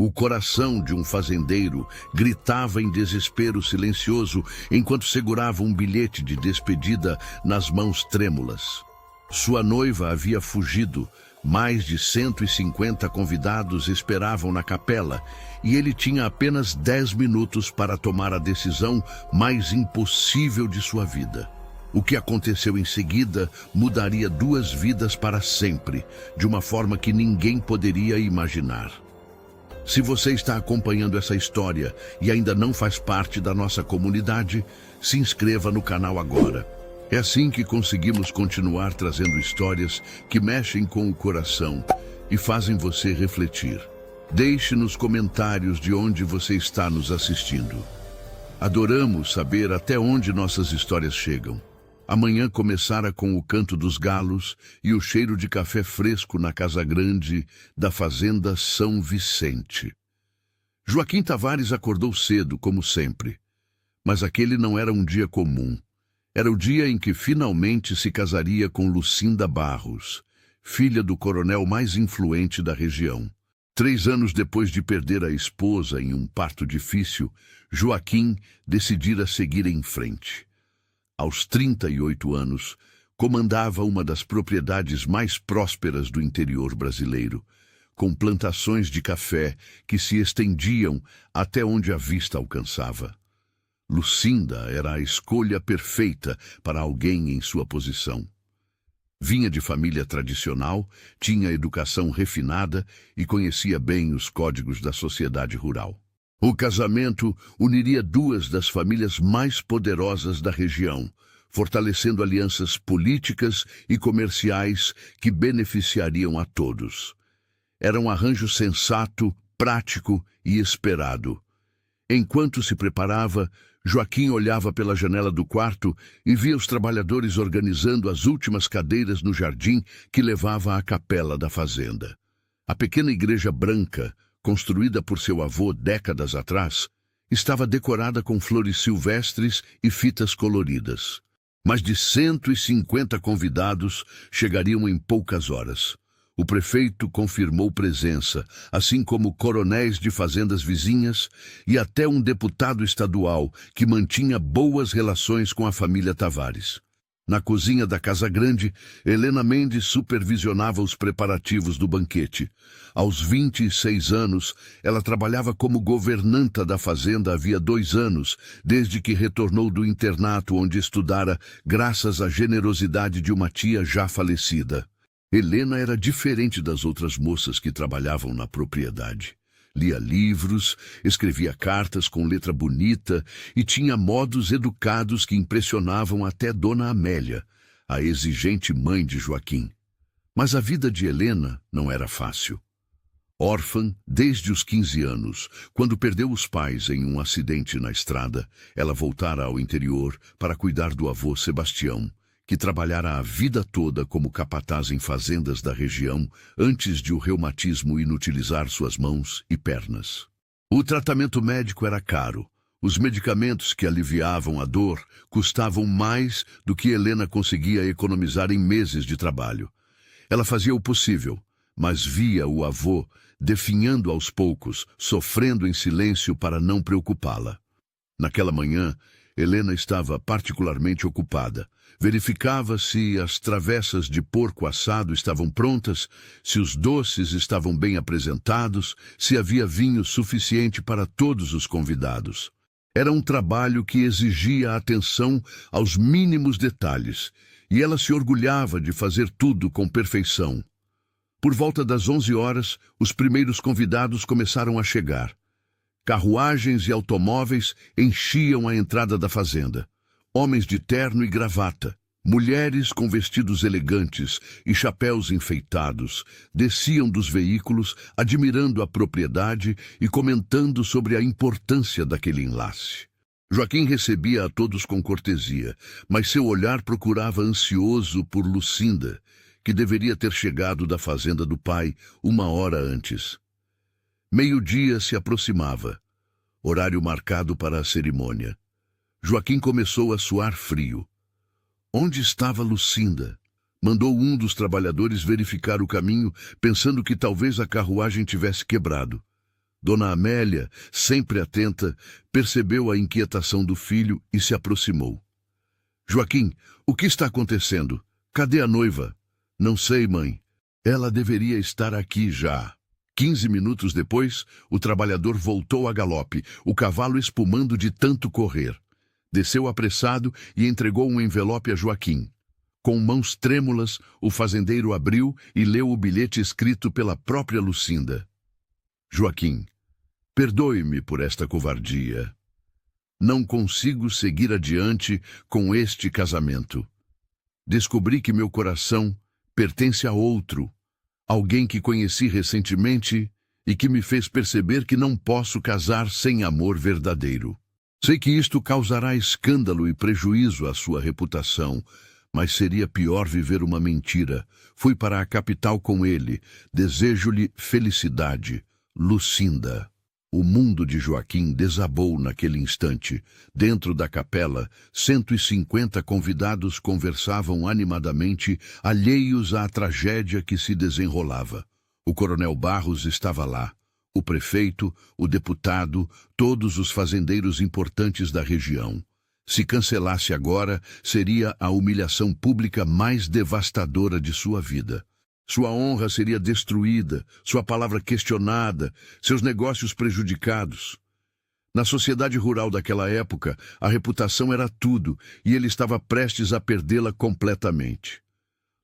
O coração de um fazendeiro gritava em desespero silencioso enquanto segurava um bilhete de despedida nas mãos trêmulas. Sua noiva havia fugido. Mais de 150 convidados esperavam na capela e ele tinha apenas 10 minutos para tomar a decisão mais impossível de sua vida. O que aconteceu em seguida mudaria 2 vidas para sempre, de uma forma que ninguém poderia imaginar. Se você está acompanhando essa história e ainda não faz parte da nossa comunidade, se inscreva no canal agora. É assim que conseguimos continuar trazendo histórias que mexem com o coração e fazem você refletir. Deixe nos comentários de onde você está nos assistindo. Adoramos saber até onde nossas histórias chegam. Amanhã começara com o canto dos galos e o cheiro de café fresco na casa grande da fazenda São Vicente. Joaquim Tavares acordou cedo, como sempre. Mas aquele não era um dia comum. Era o dia em que finalmente se casaria com Lucinda Barros, filha do coronel mais influente da região. 3 anos depois de perder a esposa em um parto difícil, Joaquim decidira seguir em frente. Aos 38 anos, comandava uma das propriedades mais prósperas do interior brasileiro, com plantações de café que se estendiam até onde a vista alcançava. Lucinda era a escolha perfeita para alguém em sua posição. Vinha de família tradicional, tinha educação refinada e conhecia bem os códigos da sociedade rural. O casamento uniria 2 das famílias mais poderosas da região, fortalecendo alianças políticas e comerciais que beneficiariam a todos. Era um arranjo sensato, prático e esperado. Enquanto se preparava, Joaquim olhava pela janela do quarto e via os trabalhadores organizando as últimas cadeiras no jardim que levava à capela da fazenda. A pequena igreja branca, construída por seu avô décadas atrás, estava decorada com flores silvestres e fitas coloridas. Mais de 150 convidados chegariam em poucas horas. O prefeito confirmou presença, assim como coronéis de fazendas vizinhas e até um deputado estadual que mantinha boas relações com a família Tavares. Na cozinha da Casa Grande, Helena Mendes supervisionava os preparativos do banquete. Aos 26 anos, ela trabalhava como governanta da fazenda havia 2 anos, desde que retornou do internato onde estudara graças à generosidade de uma tia já falecida. Helena era diferente das outras moças que trabalhavam na propriedade. Lia livros, escrevia cartas com letra bonita e tinha modos educados que impressionavam até Dona Amélia, a exigente mãe de Joaquim. Mas a vida de Helena não era fácil. Órfã desde os 15 anos, quando perdeu os pais em um acidente na estrada, ela voltara ao interior para cuidar do avô Sebastião, que trabalhara a vida toda como capataz em fazendas da região antes de o reumatismo inutilizar suas mãos e pernas. O tratamento médico era caro. Os medicamentos que aliviavam a dor custavam mais do que Helena conseguia economizar em meses de trabalho. Ela fazia o possível, mas via o avô definhando aos poucos, sofrendo em silêncio para não preocupá-la. Naquela manhã, Helena estava particularmente ocupada. Verificava se as travessas de porco assado estavam prontas, se os doces estavam bem apresentados, se havia vinho suficiente para todos os convidados. Era um trabalho que exigia atenção aos mínimos detalhes, e ela se orgulhava de fazer tudo com perfeição. Por volta das 11 horas, os primeiros convidados começaram a chegar. Carruagens e automóveis enchiam a entrada da fazenda. Homens de terno e gravata, mulheres com vestidos elegantes e chapéus enfeitados, desciam dos veículos, admirando a propriedade e comentando sobre a importância daquele enlace. Joaquim recebia a todos com cortesia, mas seu olhar procurava ansioso por Lucinda, que deveria ter chegado da fazenda do pai 1 hora antes. Meio-dia se aproximava, horário marcado para a cerimônia. Joaquim começou a suar frio. Onde estava Lucinda? Mandou um dos trabalhadores verificar o caminho, pensando que talvez a carruagem tivesse quebrado. Dona Amélia, sempre atenta, percebeu a inquietação do filho e se aproximou. Joaquim, o que está acontecendo? Cadê a noiva? Não sei, mãe. Ela deveria estar aqui já. 15 minutos depois, o trabalhador voltou a galope, o cavalo espumando de tanto correr. Desceu apressado e entregou um envelope a Joaquim. Com mãos trêmulas, o fazendeiro abriu e leu o bilhete escrito pela própria Lucinda. Joaquim, perdoe-me por esta covardia. Não consigo seguir adiante com este casamento. Descobri que meu coração pertence a outro, alguém que conheci recentemente e que me fez perceber que não posso casar sem amor verdadeiro. Sei que isto causará escândalo e prejuízo à sua reputação, mas seria pior viver uma mentira. Fui para a capital com ele. Desejo-lhe felicidade. Lucinda. O mundo de Joaquim desabou naquele instante. Dentro da capela, 150 convidados conversavam animadamente, alheios à tragédia que se desenrolava. O coronel Barros estava lá. O prefeito, o deputado, todos os fazendeiros importantes da região. Se cancelasse agora, seria a humilhação pública mais devastadora de sua vida. Sua honra seria destruída, sua palavra questionada, seus negócios prejudicados. Na sociedade rural daquela época, a reputação era tudo, e ele estava prestes a perdê-la completamente.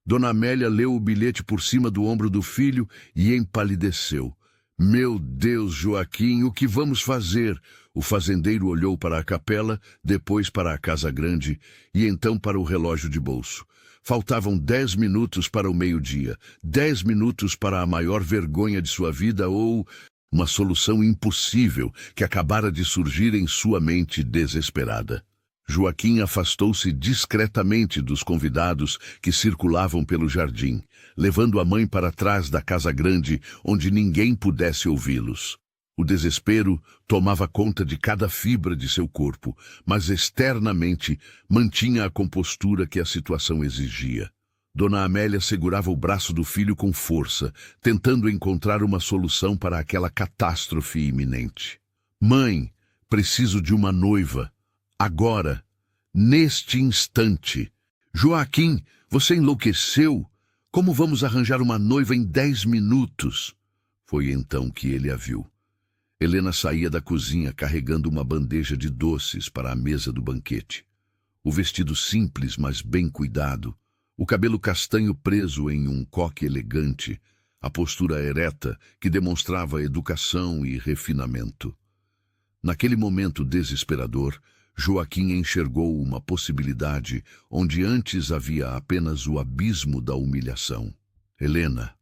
Dona Amélia leu o bilhete por cima do ombro do filho e empalideceu. Meu Deus, Joaquim, o que vamos fazer? O fazendeiro olhou para a capela, depois para a casa grande e então para o relógio de bolso. Faltavam 10 minutos para o meio-dia, 10 minutos para a maior vergonha de sua vida ou uma solução impossível que acabara de surgir em sua mente desesperada. Joaquim afastou-se discretamente dos convidados que circulavam pelo jardim, levando a mãe para trás da casa grande, onde ninguém pudesse ouvi-los. O desespero tomava conta de cada fibra de seu corpo, mas externamente mantinha a compostura que a situação exigia. Dona Amélia segurava o braço do filho com força, tentando encontrar uma solução para aquela catástrofe iminente. Mãe, preciso de uma noiva. Agora, neste instante. Joaquim, você enlouqueceu? Como vamos arranjar uma noiva em 10 minutos? Foi então que ele a viu. Helena saía da cozinha carregando uma bandeja de doces para a mesa do banquete. O vestido simples, mas bem cuidado, o cabelo castanho preso em um coque elegante, a postura ereta que demonstrava educação e refinamento. Naquele momento desesperador, Joaquim enxergou uma possibilidade onde antes havia apenas o abismo da humilhação. Helena,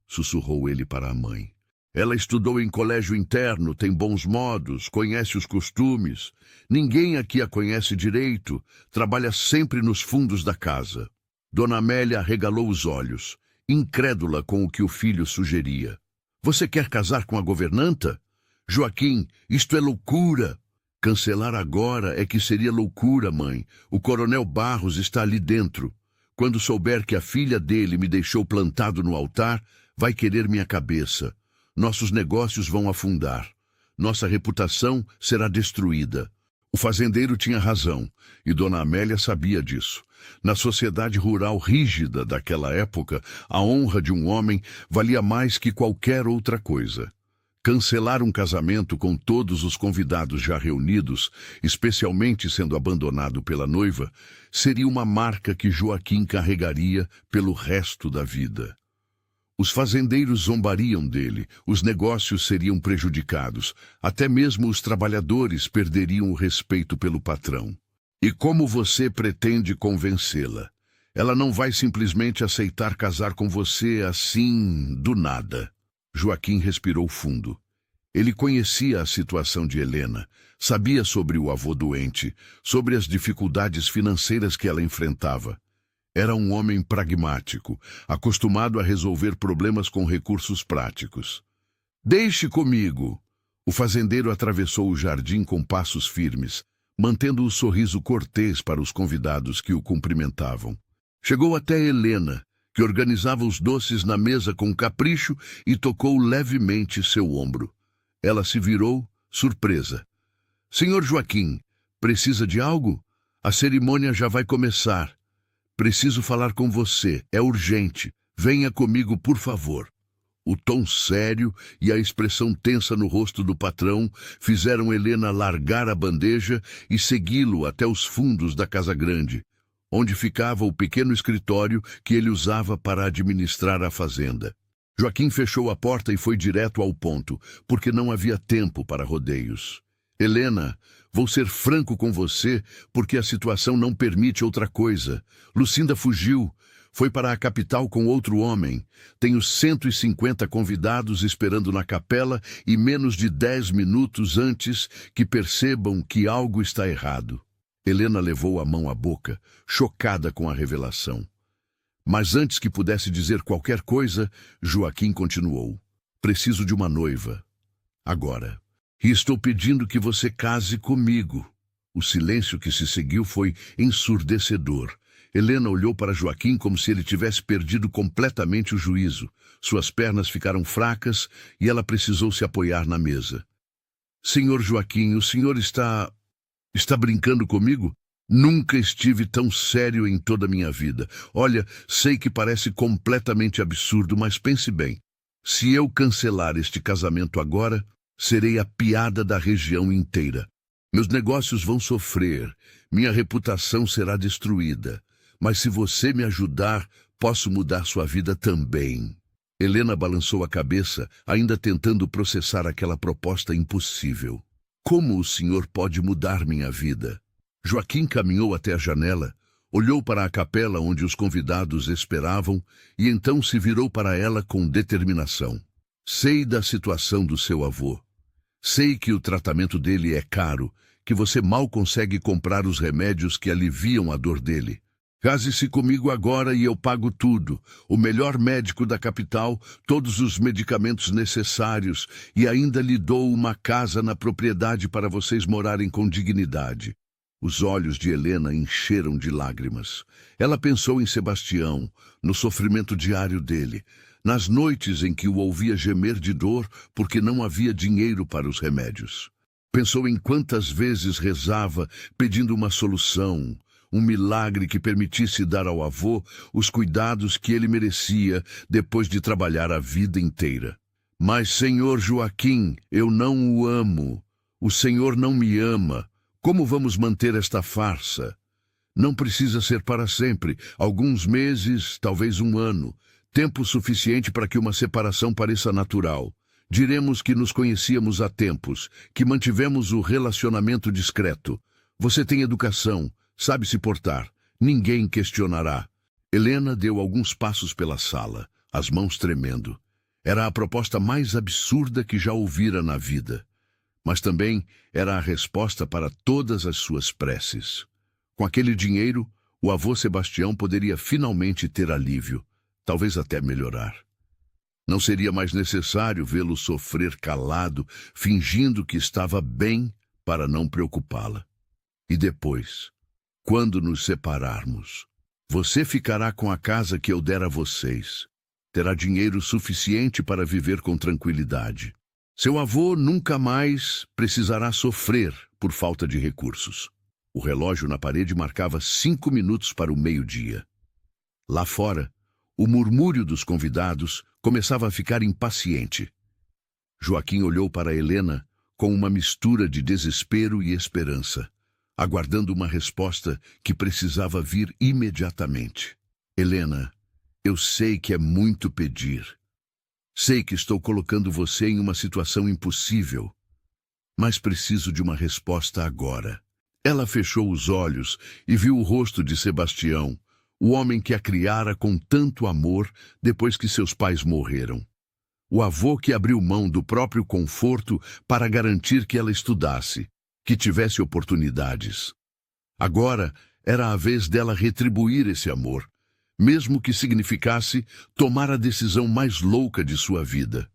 sussurrou ele para a mãe. Ela estudou em colégio interno, tem bons modos, conhece os costumes. Ninguém aqui a conhece direito, trabalha sempre nos fundos da casa. Dona Amélia arregalou os olhos, incrédula com o que o filho sugeria. Você quer casar com a governanta? Joaquim, isto é loucura. Cancelar agora é que seria loucura, mãe. O coronel Barros está ali dentro. Quando souber que a filha dele me deixou plantado no altar, vai querer minha cabeça. Nossos negócios vão afundar. Nossa reputação será destruída. O fazendeiro tinha razão, e Dona Amélia sabia disso. Na sociedade rural rígida daquela época, a honra de um homem valia mais que qualquer outra coisa. Cancelar um casamento com todos os convidados já reunidos, especialmente sendo abandonado pela noiva, seria uma marca que Joaquim carregaria pelo resto da vida. Os fazendeiros zombariam dele, os negócios seriam prejudicados, até mesmo os trabalhadores perderiam o respeito pelo patrão. E como você pretende convencê-la? Ela não vai simplesmente aceitar casar com você assim, do nada. Joaquim respirou fundo. Ele conhecia a situação de Helena, sabia sobre o avô doente, sobre as dificuldades financeiras que ela enfrentava. Era um homem pragmático, acostumado a resolver problemas com recursos práticos. Deixe comigo! O fazendeiro atravessou o jardim com passos firmes, mantendo o sorriso cortês para os convidados que o cumprimentavam. Chegou até Helena, que organizava os doces na mesa com capricho, e tocou levemente seu ombro. Ela se virou, surpresa. Senhor Joaquim, precisa de algo? A cerimônia já vai começar. Preciso falar com você, é urgente. Venha comigo, por favor. O tom sério e a expressão tensa no rosto do patrão fizeram Helena largar a bandeja e segui-lo até os fundos da casa grande, onde ficava o pequeno escritório que ele usava para administrar a fazenda. Joaquim fechou a porta e foi direto ao ponto, porque não havia tempo para rodeios. Helena, vou ser franco com você, porque a situação não permite outra coisa. Lucinda fugiu. Foi para a capital com outro homem. Tenho 150 convidados esperando na capela e menos de 10 minutos antes que percebam que algo está errado. Helena levou a mão à boca, chocada com a revelação. Mas antes que pudesse dizer qualquer coisa, Joaquim continuou. Preciso de uma noiva. Agora. E estou pedindo que você case comigo. O silêncio que se seguiu foi ensurdecedor. Helena olhou para Joaquim como se ele tivesse perdido completamente o juízo. Suas pernas ficaram fracas e ela precisou se apoiar na mesa. Senhor Joaquim, o senhor está brincando comigo? Nunca estive tão sério em toda a minha vida. Olha, sei que parece completamente absurdo, mas pense bem. Se eu cancelar este casamento agora, serei a piada da região inteira. Meus negócios vão sofrer, minha reputação será destruída. Mas se você me ajudar, posso mudar sua vida também. Helena balançou a cabeça, ainda tentando processar aquela proposta impossível. Como o senhor pode mudar minha vida? Joaquim caminhou até a janela, olhou para a capela onde os convidados esperavam e então se virou para ela com determinação. Sei da situação do seu avô. Sei que o tratamento dele é caro, que você mal consegue comprar os remédios que aliviam a dor dele. Case-se comigo agora e eu pago tudo, o melhor médico da capital, todos os medicamentos necessários e ainda lhe dou uma casa na propriedade para vocês morarem com dignidade. Os olhos de Helena encheram de lágrimas. Ela pensou em Sebastião, no sofrimento diário dele, nas noites em que o ouvia gemer de dor porque não havia dinheiro para os remédios. Pensou em quantas vezes rezava pedindo uma solução, um milagre que permitisse dar ao avô os cuidados que ele merecia depois de trabalhar a vida inteira. Mas, senhor Joaquim, eu não o amo. O senhor não me ama. Como vamos manter esta farsa? Não precisa ser para sempre, alguns meses, talvez um ano. Tempo suficiente para que uma separação pareça natural. Diremos que nos conhecíamos há tempos, que mantivemos o relacionamento discreto. Você tem educação, sabe se portar. Ninguém questionará. Helena deu alguns passos pela sala, as mãos tremendo. Era a proposta mais absurda que já ouvira na vida. Mas também era a resposta para todas as suas preces. Com aquele dinheiro, o avô Sebastião poderia finalmente ter alívio, talvez até melhorar. Não seria mais necessário vê-lo sofrer calado, fingindo que estava bem para não preocupá-la. E depois, quando nos separarmos, você ficará com a casa que eu der a vocês. Terá dinheiro suficiente para viver com tranquilidade. Seu avô nunca mais precisará sofrer por falta de recursos. O relógio na parede marcava 5 minutos para o meio-dia. Lá fora, o murmúrio dos convidados começava a ficar impaciente. Joaquim olhou para Helena com uma mistura de desespero e esperança, aguardando uma resposta que precisava vir imediatamente. Helena, eu sei que é muito pedir. Sei que estou colocando você em uma situação impossível, mas preciso de uma resposta agora. Ela fechou os olhos e viu o rosto de Sebastião, o homem que a criara com tanto amor depois que seus pais morreram. O avô que abriu mão do próprio conforto para garantir que ela estudasse, que tivesse oportunidades. Agora era a vez dela retribuir esse amor, mesmo que significasse tomar a decisão mais louca de sua vida.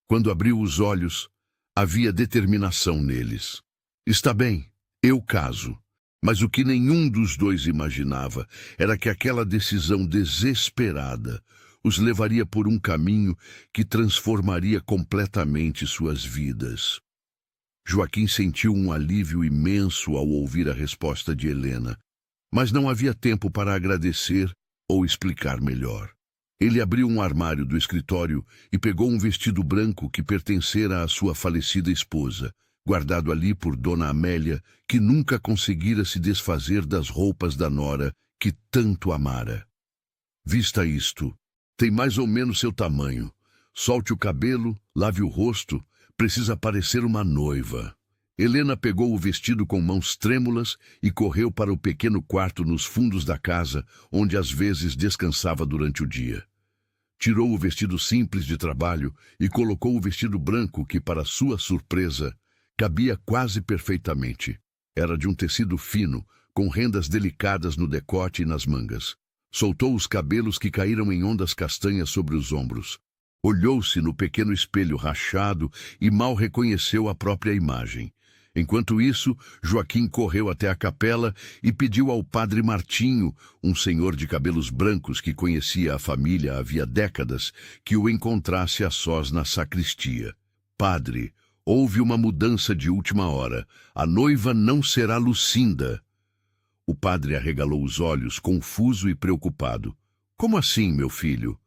Quando abriu os olhos, havia determinação neles. Está bem, eu caso. Mas o que nenhum dos dois imaginava era que aquela decisão desesperada, os levaria por um caminho que transformaria completamente suas vidas. Joaquim sentiu um alívio imenso ao ouvir a resposta de Helena, mas não havia tempo para agradecer ou explicar melhor. Ele abriu um armário do escritório e pegou um vestido branco que pertencera à sua falecida esposa, guardado ali por Dona Amélia, que nunca conseguira se desfazer das roupas da nora que tanto amara. Vista isto, tem mais ou menos seu tamanho. Solte o cabelo, lave o rosto, precisa parecer uma noiva. Helena pegou o vestido com mãos trêmulas e correu para o pequeno quarto nos fundos da casa, onde às vezes descansava durante o dia. Tirou o vestido simples de trabalho e colocou o vestido branco que, para sua surpresa, cabia quase perfeitamente. Era de um tecido fino, com rendas delicadas no decote e nas mangas. Soltou os cabelos que caíram em ondas castanhas sobre os ombros. Olhou-se no pequeno espelho rachado e mal reconheceu a própria imagem. Enquanto isso, Joaquim correu até a capela e pediu ao padre Martinho, um senhor de cabelos brancos que conhecia a família havia décadas, que o encontrasse a sós na sacristia. Padre, houve uma mudança de última hora. A noiva não será Lucinda. O padre arregalou os olhos, confuso e preocupado. Como assim, meu filho?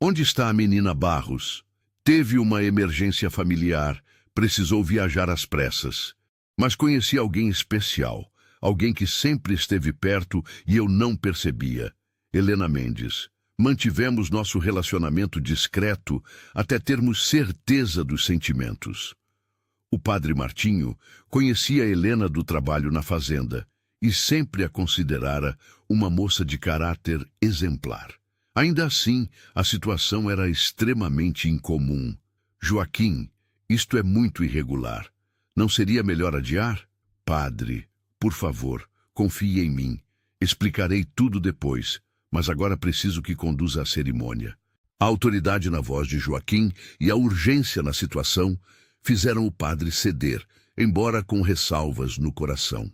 Onde está a menina Barros? Teve uma emergência familiar, precisou viajar às pressas. Mas conheci alguém especial, alguém que sempre esteve perto e eu não percebia. Helena Mendes. Mantivemos nosso relacionamento discreto até termos certeza dos sentimentos. O padre Martinho conhecia Helena do trabalho na fazenda e sempre a considerara uma moça de caráter exemplar. Ainda assim, a situação era extremamente incomum. Joaquim, isto é muito irregular. Não seria melhor adiar? Padre, por favor, confie em mim. Explicarei tudo depois, mas agora preciso que conduza a cerimônia. A autoridade na voz de Joaquim e a urgência na situação fizeram o padre ceder, embora com ressalvas no coração.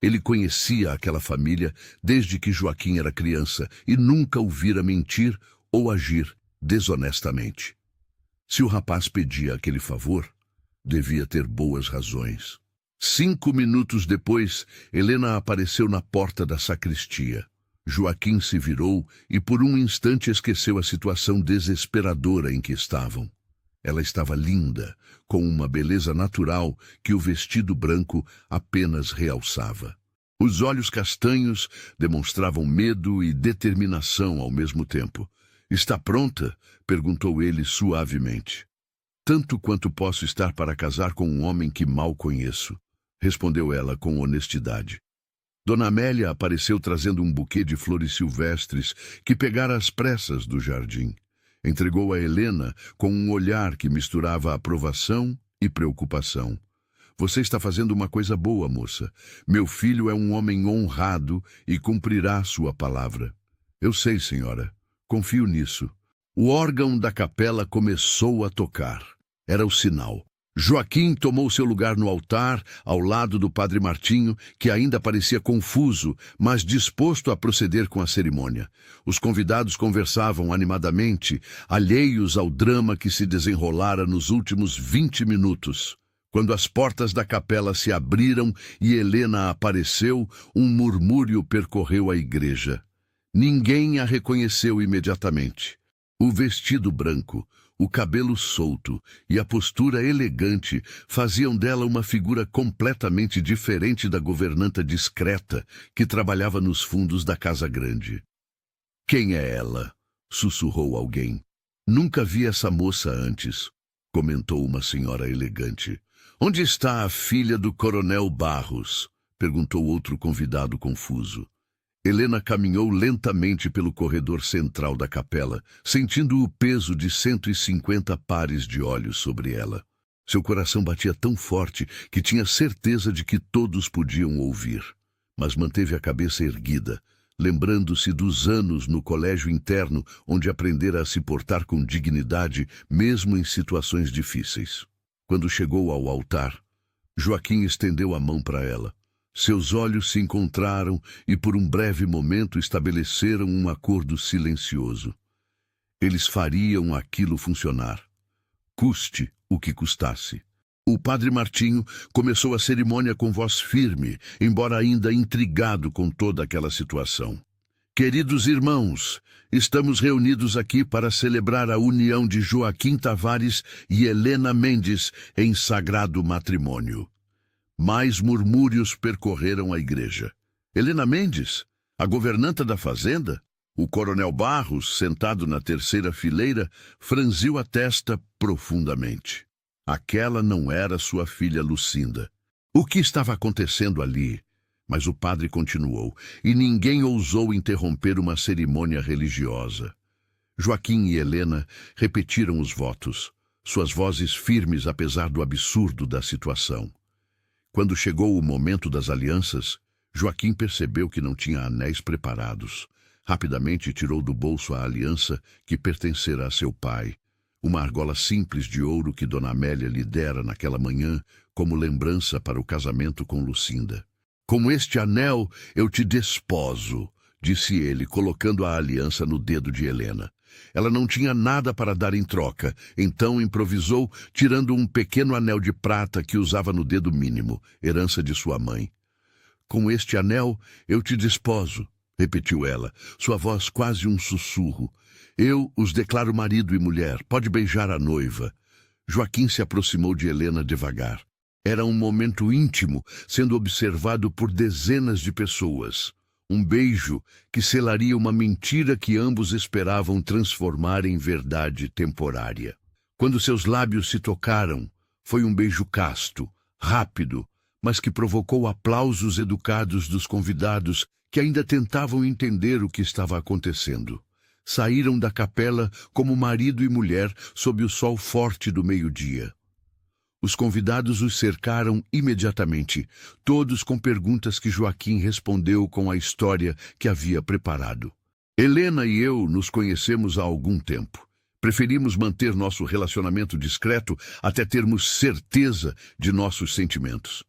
Ele conhecia aquela família desde que Joaquim era criança e nunca o vira mentir ou agir desonestamente. Se o rapaz pedia aquele favor, devia ter boas razões. 5 minutos depois, Helena apareceu na porta da sacristia. Joaquim se virou e por um instante esqueceu a situação desesperadora em que estavam. Ela estava linda, com uma beleza natural que o vestido branco apenas realçava. Os olhos castanhos demonstravam medo e determinação ao mesmo tempo. "Está pronta?" perguntou ele suavemente. "Tanto quanto posso estar para casar com um homem que mal conheço", respondeu ela com honestidade. Dona Amélia apareceu trazendo um buquê de flores silvestres que pegara às pressas do jardim. Entregou a Helena com um olhar que misturava aprovação e preocupação. "Você está fazendo uma coisa boa, moça. Meu filho é um homem honrado e cumprirá sua palavra." "Eu sei, senhora. Confio nisso." O órgão da capela começou a tocar. Era o sinal. Joaquim tomou seu lugar no altar, ao lado do padre Martinho, que ainda parecia confuso, mas disposto a proceder com a cerimônia. Os convidados conversavam animadamente, alheios ao drama que se desenrolara nos últimos 20 minutos. Quando as portas da capela se abriram e Helena apareceu, um murmúrio percorreu a igreja. Ninguém a reconheceu imediatamente. O vestido branco, o cabelo solto e a postura elegante faziam dela uma figura completamente diferente da governanta discreta que trabalhava nos fundos da casa grande. "Quem é ela?" sussurrou alguém. "Nunca vi essa moça antes", comentou uma senhora elegante. "Onde está a filha do coronel Barros?" perguntou outro convidado confuso. Helena caminhou lentamente pelo corredor central da capela, sentindo o peso de 150 pares de olhos sobre ela. Seu coração batia tão forte que tinha certeza de que todos podiam ouvir, mas manteve a cabeça erguida, lembrando-se dos anos no colégio interno onde aprendera a se portar com dignidade, mesmo em situações difíceis. Quando chegou ao altar, Joaquim estendeu a mão para ela. Seus olhos se encontraram e por um breve momento estabeleceram um acordo silencioso. Eles fariam aquilo funcionar, custe o que custasse. O padre Martinho começou a cerimônia com voz firme, embora ainda intrigado com toda aquela situação. Queridos irmãos, estamos reunidos aqui para celebrar a união de Joaquim Tavares e Helena Mendes em sagrado matrimônio. Mais murmúrios percorreram a igreja. Helena Mendes, a governanta da fazenda? O coronel Barros, sentado na terceira fileira, franziu a testa profundamente. Aquela não era sua filha Lucinda. O que estava acontecendo ali? Mas o padre continuou, e ninguém ousou interromper uma cerimônia religiosa. Joaquim e Helena repetiram os votos, suas vozes firmes apesar do absurdo da situação. Quando chegou o momento das alianças, Joaquim percebeu que não tinha anéis preparados. Rapidamente tirou do bolso a aliança que pertencera a seu pai, uma argola simples de ouro que Dona Amélia lhe dera naquela manhã como lembrança para o casamento com Lucinda. Com este anel eu te desposo, disse ele, colocando a aliança no dedo de Helena. Ela não tinha nada para dar em troca, então improvisou, tirando um pequeno anel de prata que usava no dedo mínimo, herança de sua mãe. Com este anel eu te desposo, repetiu ela, sua voz quase um sussurro. Eu os declaro marido e mulher, pode beijar a noiva. Joaquim se aproximou de Helena devagar. Era um momento íntimo, sendo observado por dezenas de pessoas. Um beijo que selaria uma mentira que ambos esperavam transformar em verdade temporária. Quando seus lábios se tocaram, foi um beijo casto, rápido, mas que provocou aplausos educados dos convidados que ainda tentavam entender o que estava acontecendo. Saíram da capela como marido e mulher sob o sol forte do meio-dia. Os convidados os cercaram imediatamente, todos com perguntas que Joaquim respondeu com a história que havia preparado. Helena e eu nos conhecemos há algum tempo. Preferimos manter nosso relacionamento discreto até termos certeza de nossos sentimentos.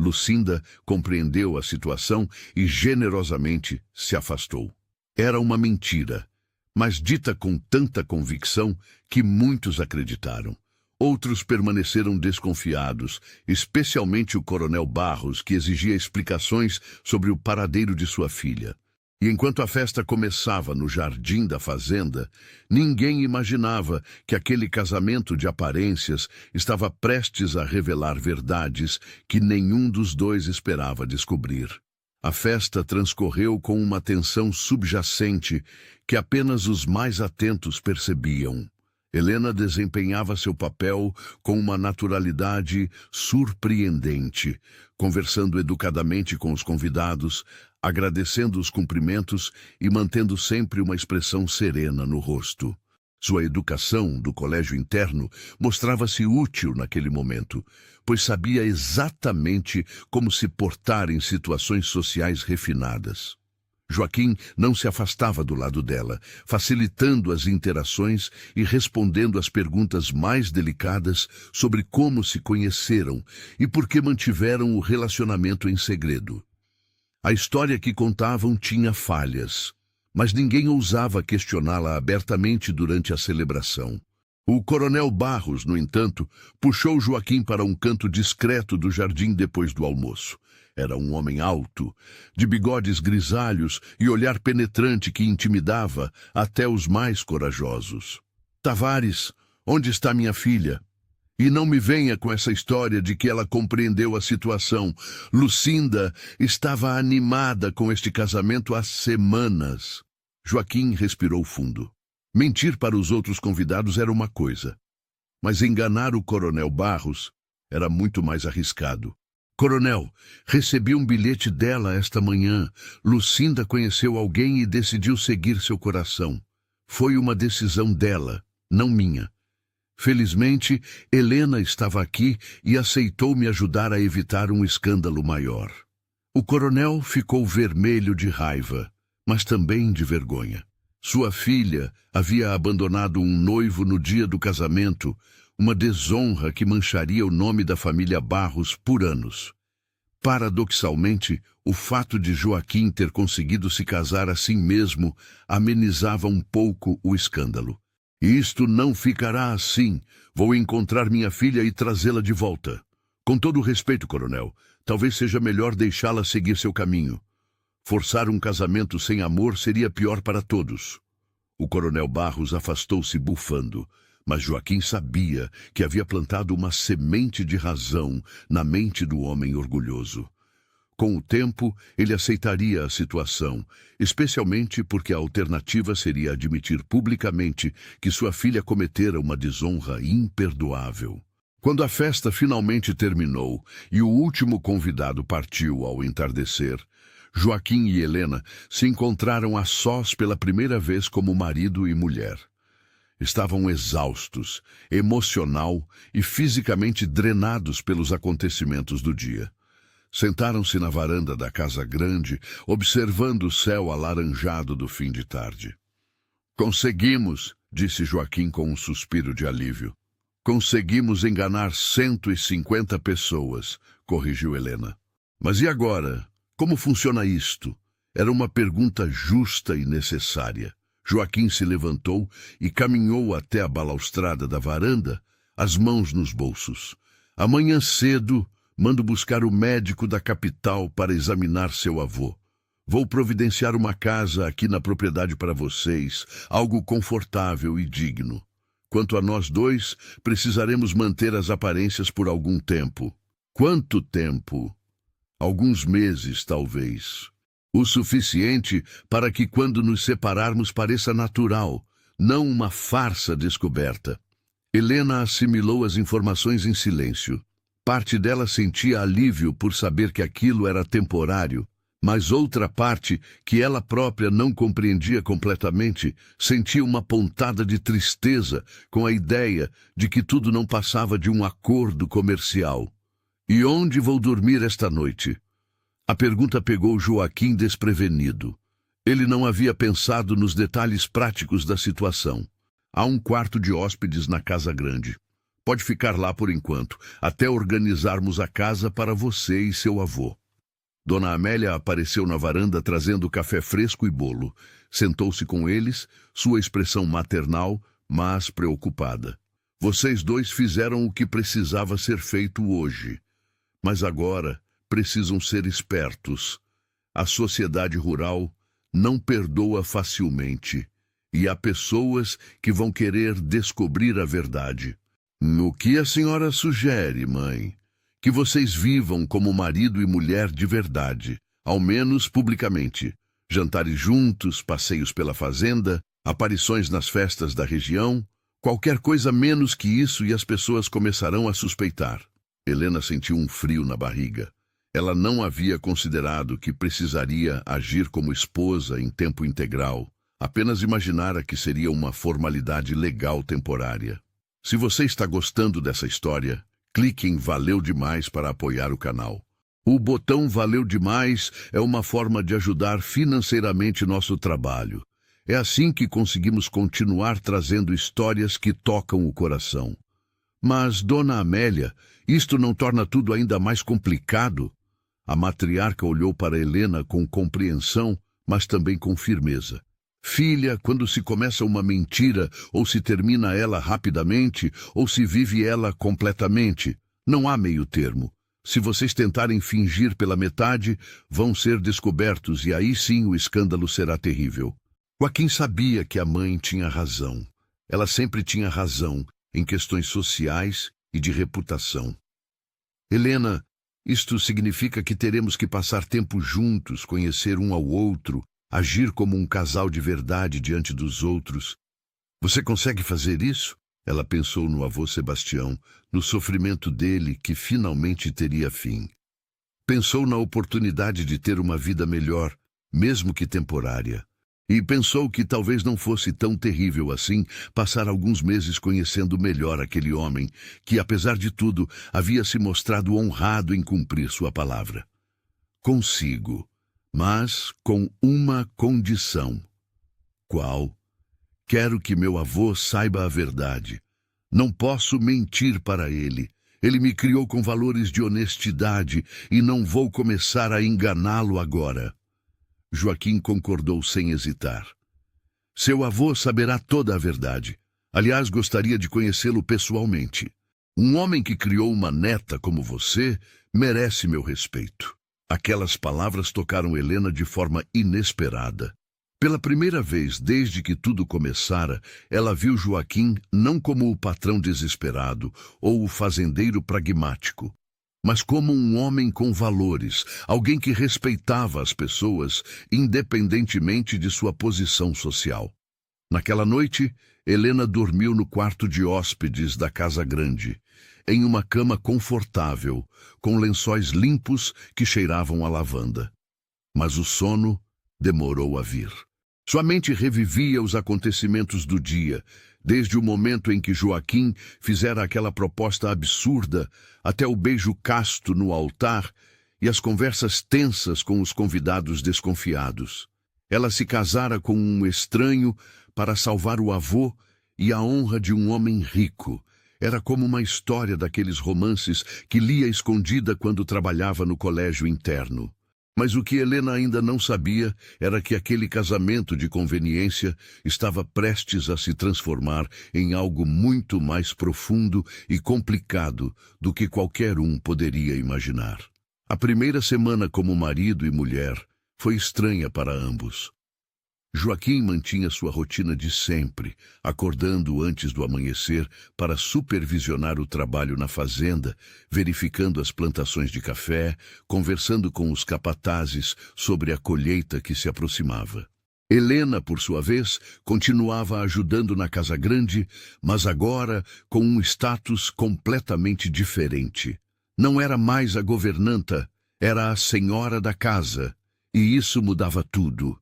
Lucinda compreendeu a situação e generosamente se afastou. Era uma mentira, mas dita com tanta convicção que muitos acreditaram. Outros permaneceram desconfiados, especialmente o coronel Barros, que exigia explicações sobre o paradeiro de sua filha. E enquanto a festa começava no jardim da fazenda, ninguém imaginava que aquele casamento de aparências estava prestes a revelar verdades que nenhum dos dois esperava descobrir. A festa transcorreu com uma tensão subjacente que apenas os mais atentos percebiam. Helena desempenhava seu papel com uma naturalidade surpreendente, conversando educadamente com os convidados, agradecendo os cumprimentos e mantendo sempre uma expressão serena no rosto. Sua educação do colégio interno mostrava-se útil naquele momento, pois sabia exatamente como se portar em situações sociais refinadas. Joaquim não se afastava do lado dela, facilitando as interações e respondendo às perguntas mais delicadas sobre como se conheceram e por que mantiveram o relacionamento em segredo. A história que contavam tinha falhas, mas ninguém ousava questioná-la abertamente durante a celebração. O coronel Barros, no entanto, puxou Joaquim para um canto discreto do jardim depois do almoço. Era um homem alto, de bigodes grisalhos e olhar penetrante que intimidava até os mais corajosos. Tavares, onde está minha filha? E não me venha com essa história de que ela compreendeu a situação. Lucinda estava animada com este casamento há semanas. Joaquim respirou fundo. Mentir para os outros convidados era uma coisa, mas enganar o coronel Barros era muito mais arriscado. Coronel, recebi um bilhete dela esta manhã. Lucinda conheceu alguém e decidiu seguir seu coração. Foi uma decisão dela, não minha. Felizmente, Helena estava aqui e aceitou me ajudar a evitar um escândalo maior. O coronel ficou vermelho de raiva, mas também de vergonha. Sua filha havia abandonado um noivo no dia do casamento, uma desonra que mancharia o nome da família Barros por anos. Paradoxalmente, o fato de Joaquim ter conseguido se casar assim mesmo amenizava um pouco o escândalo. Isto não ficará assim. Vou encontrar minha filha e trazê-la de volta. Com todo o respeito, coronel, talvez seja melhor deixá-la seguir seu caminho. Forçar um casamento sem amor seria pior para todos. O coronel Barros afastou-se bufando, mas Joaquim sabia que havia plantado uma semente de razão na mente do homem orgulhoso. Com o tempo, ele aceitaria a situação, especialmente porque a alternativa seria admitir publicamente que sua filha cometera uma desonra imperdoável. Quando a festa finalmente terminou e o último convidado partiu ao entardecer, Joaquim e Helena se encontraram a sós pela primeira vez como marido e mulher. Estavam exaustos, emocional e fisicamente drenados pelos acontecimentos do dia. Sentaram-se na varanda da casa grande, observando o céu alaranjado do fim de tarde. Conseguimos, disse Joaquim com um suspiro de alívio. Conseguimos enganar 150 pessoas, corrigiu Helena. Mas e agora? Como funciona isto? Era uma pergunta justa e necessária. Joaquim se levantou e caminhou até a balaustrada da varanda, as mãos nos bolsos. Amanhã cedo, mando buscar o médico da capital para examinar seu avô. Vou providenciar uma casa aqui na propriedade para vocês, algo confortável e digno. Quanto a nós dois, precisaremos manter as aparências por algum tempo. Quanto tempo? Alguns meses, talvez. O suficiente para que quando nos separarmos pareça natural, não uma farsa descoberta. Helena assimilou as informações em silêncio. Parte dela sentia alívio por saber que aquilo era temporário, mas outra parte, que ela própria não compreendia completamente, sentia uma pontada de tristeza com a ideia de que tudo não passava de um acordo comercial. E onde vou dormir esta noite? A pergunta pegou Joaquim desprevenido. Ele não havia pensado nos detalhes práticos da situação. Há um quarto de hóspedes na casa grande. Pode ficar lá por enquanto, até organizarmos a casa para você e seu avô. Dona Amélia apareceu na varanda trazendo café fresco e bolo. Sentou-se com eles, sua expressão maternal, mas preocupada. Vocês dois fizeram o que precisava ser feito hoje. Mas agora precisam ser espertos. A sociedade rural não perdoa facilmente. E há pessoas que vão querer descobrir a verdade. O que a senhora sugere, mãe? Que vocês vivam como marido e mulher de verdade, ao menos publicamente. Jantares juntos, passeios pela fazenda, aparições nas festas da região. Qualquer coisa menos que isso e as pessoas começarão a suspeitar. Helena sentiu um frio na barriga. Ela não havia considerado que precisaria agir como esposa em tempo integral. Apenas imaginara que seria uma formalidade legal temporária. Se você está gostando dessa história, clique em Valeu Demais para apoiar o canal. O botão Valeu Demais é uma forma de ajudar financeiramente nosso trabalho. É assim que conseguimos continuar trazendo histórias que tocam o coração. Mas, Dona Amélia, isto não torna tudo ainda mais complicado? A matriarca olhou para Helena com compreensão, mas também com firmeza. Filha, quando se começa uma mentira, ou se termina ela rapidamente, ou se vive ela completamente, não há meio termo. Se vocês tentarem fingir pela metade, vão ser descobertos e aí sim o escândalo será terrível. Joaquim sabia que a mãe tinha razão. Ela sempre tinha razão em questões sociais e de reputação. Helena, isto significa que teremos que passar tempo juntos, conhecer um ao outro, agir como um casal de verdade diante dos outros. Você consegue fazer isso? Ela pensou no avô Sebastião, no sofrimento dele que finalmente teria fim. Pensou na oportunidade de ter uma vida melhor, mesmo que temporária. E pensou que talvez não fosse tão terrível assim passar alguns meses conhecendo melhor aquele homem que, apesar de tudo, havia se mostrado honrado em cumprir sua palavra. Consigo, mas com uma condição. Qual? Quero que meu avô saiba a verdade. Não posso mentir para ele. Ele me criou com valores de honestidade e não vou começar a enganá-lo agora. Joaquim concordou sem hesitar. Seu avô saberá toda a verdade. Aliás, gostaria de conhecê-lo pessoalmente. Um homem que criou uma neta como você merece meu respeito." Aquelas palavras tocaram Helena de forma inesperada. Pela primeira vez desde que tudo começara, ela viu Joaquim não como o patrão desesperado ou o fazendeiro pragmático, mas como um homem com valores, alguém que respeitava as pessoas, independentemente de sua posição social. Naquela noite, Helena dormiu no quarto de hóspedes da casa grande, em uma cama confortável, com lençóis limpos que cheiravam a lavanda. Mas o sono demorou a vir. Sua mente revivia os acontecimentos do dia, desde o momento em que Joaquim fizera aquela proposta absurda, até o beijo casto no altar e as conversas tensas com os convidados desconfiados. Ela se casara com um estranho para salvar o avô e a honra de um homem rico. Era como uma história daqueles romances que lia escondida quando trabalhava no colégio interno. Mas o que Helena ainda não sabia era que aquele casamento de conveniência estava prestes a se transformar em algo muito mais profundo e complicado do que qualquer um poderia imaginar. A primeira semana como marido e mulher foi estranha para ambos. Joaquim mantinha sua rotina de sempre, acordando antes do amanhecer para supervisionar o trabalho na fazenda, verificando as plantações de café, conversando com os capatazes sobre a colheita que se aproximava. Helena, por sua vez, continuava ajudando na casa grande, mas agora com um status completamente diferente. Não era mais a governanta, era a senhora da casa, e isso mudava tudo.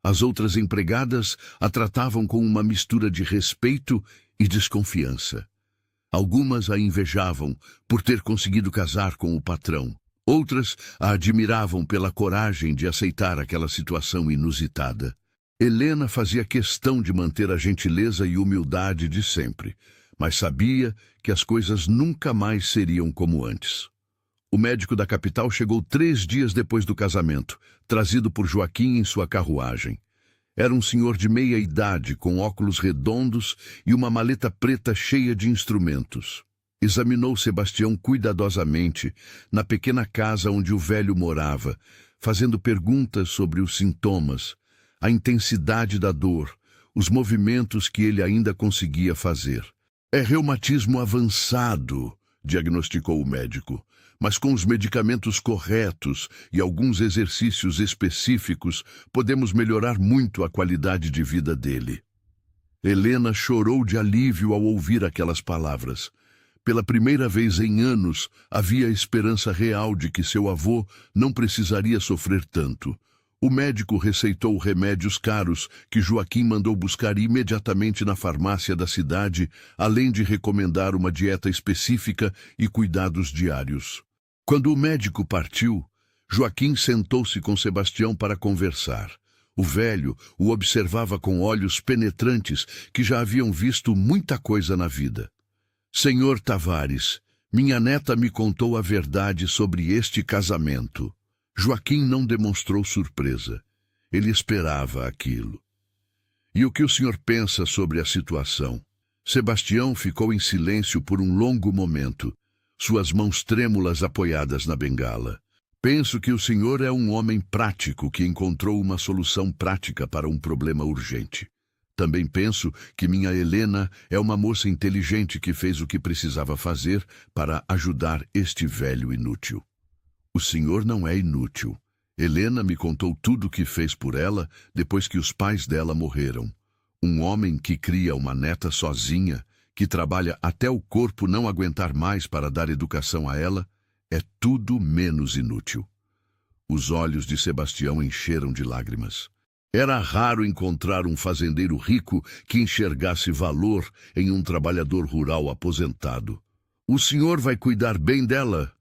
As outras empregadas a tratavam com uma mistura de respeito e desconfiança. Algumas a invejavam por ter conseguido casar com o patrão. Outras a admiravam pela coragem de aceitar aquela situação inusitada. Helena fazia questão de manter a gentileza e humildade de sempre, mas sabia que as coisas nunca mais seriam como antes. O médico da capital chegou 3 dias depois do casamento, trazido por Joaquim em sua carruagem. Era um senhor de meia idade, com óculos redondos e uma maleta preta cheia de instrumentos. Examinou Sebastião cuidadosamente na pequena casa onde o velho morava, fazendo perguntas sobre os sintomas, a intensidade da dor, os movimentos que ele ainda conseguia fazer. "É reumatismo avançado", diagnosticou o médico. "Mas com os medicamentos corretos e alguns exercícios específicos, podemos melhorar muito a qualidade de vida dele." Helena chorou de alívio ao ouvir aquelas palavras. Pela primeira vez em anos, havia esperança real de que seu avô não precisaria sofrer tanto. O médico receitou remédios caros que Joaquim mandou buscar imediatamente na farmácia da cidade, além de recomendar uma dieta específica e cuidados diários. Quando o médico partiu, Joaquim sentou-se com Sebastião para conversar. O velho o observava com olhos penetrantes que já haviam visto muita coisa na vida. "Senhor Tavares, minha neta me contou a verdade sobre este casamento." Joaquim não demonstrou surpresa. Ele esperava aquilo. "E o que o senhor pensa sobre a situação?" Sebastião ficou em silêncio por um longo momento, suas mãos trêmulas apoiadas na bengala. "Penso que o senhor é um homem prático que encontrou uma solução prática para um problema urgente. Também penso que minha Helena é uma moça inteligente que fez o que precisava fazer para ajudar este velho inútil." "O senhor não é inútil. Helena me contou tudo o que fez por ela depois que os pais dela morreram. Um homem que cria uma neta sozinha, que trabalha até o corpo não aguentar mais para dar educação a ela, é tudo menos inútil." Os olhos de Sebastião encheram de lágrimas. Era raro encontrar um fazendeiro rico que enxergasse valor em um trabalhador rural aposentado. "O senhor vai cuidar bem dela,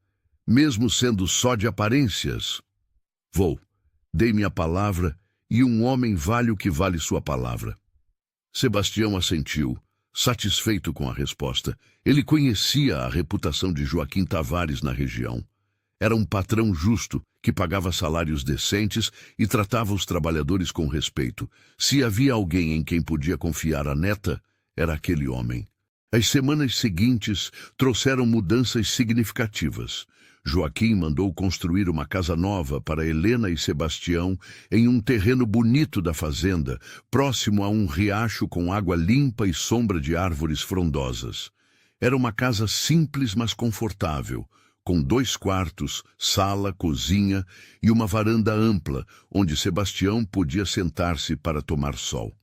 mesmo sendo só de aparências?" "Vou. Dei minha palavra, e um homem vale o que vale sua palavra." Sebastião assentiu, satisfeito com a resposta. Ele conhecia a reputação de Joaquim Tavares na região. Era um patrão justo, que pagava salários decentes e tratava os trabalhadores com respeito. Se havia alguém em quem podia confiar a neta, era aquele homem. As semanas seguintes trouxeram mudanças significativas. Joaquim mandou construir uma casa nova para Helena e Sebastião em um terreno bonito da fazenda, próximo a um riacho com água limpa e sombra de árvores frondosas. Era uma casa simples, mas confortável, com 2 quartos, sala, cozinha e uma varanda ampla, onde Sebastião podia sentar-se para tomar sol.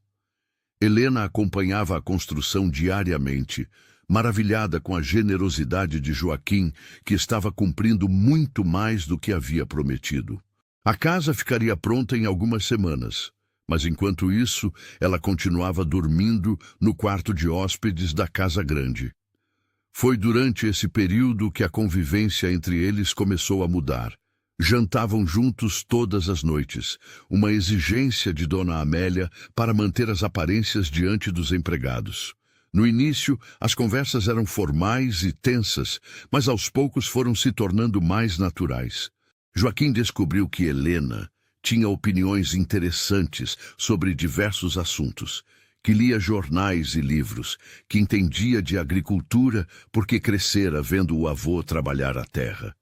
Helena acompanhava a construção diariamente, maravilhada com a generosidade de Joaquim, que estava cumprindo muito mais do que havia prometido. A casa ficaria pronta em algumas semanas, mas enquanto isso, ela continuava dormindo no quarto de hóspedes da casa grande. Foi durante esse período que a convivência entre eles começou a mudar. Jantavam juntos todas as noites, uma exigência de Dona Amélia para manter as aparências diante dos empregados. No início, as conversas eram formais e tensas, mas aos poucos foram se tornando mais naturais. Joaquim descobriu que Helena tinha opiniões interessantes sobre diversos assuntos, que lia jornais e livros, que entendia de agricultura porque crescera vendo o avô trabalhar a terra.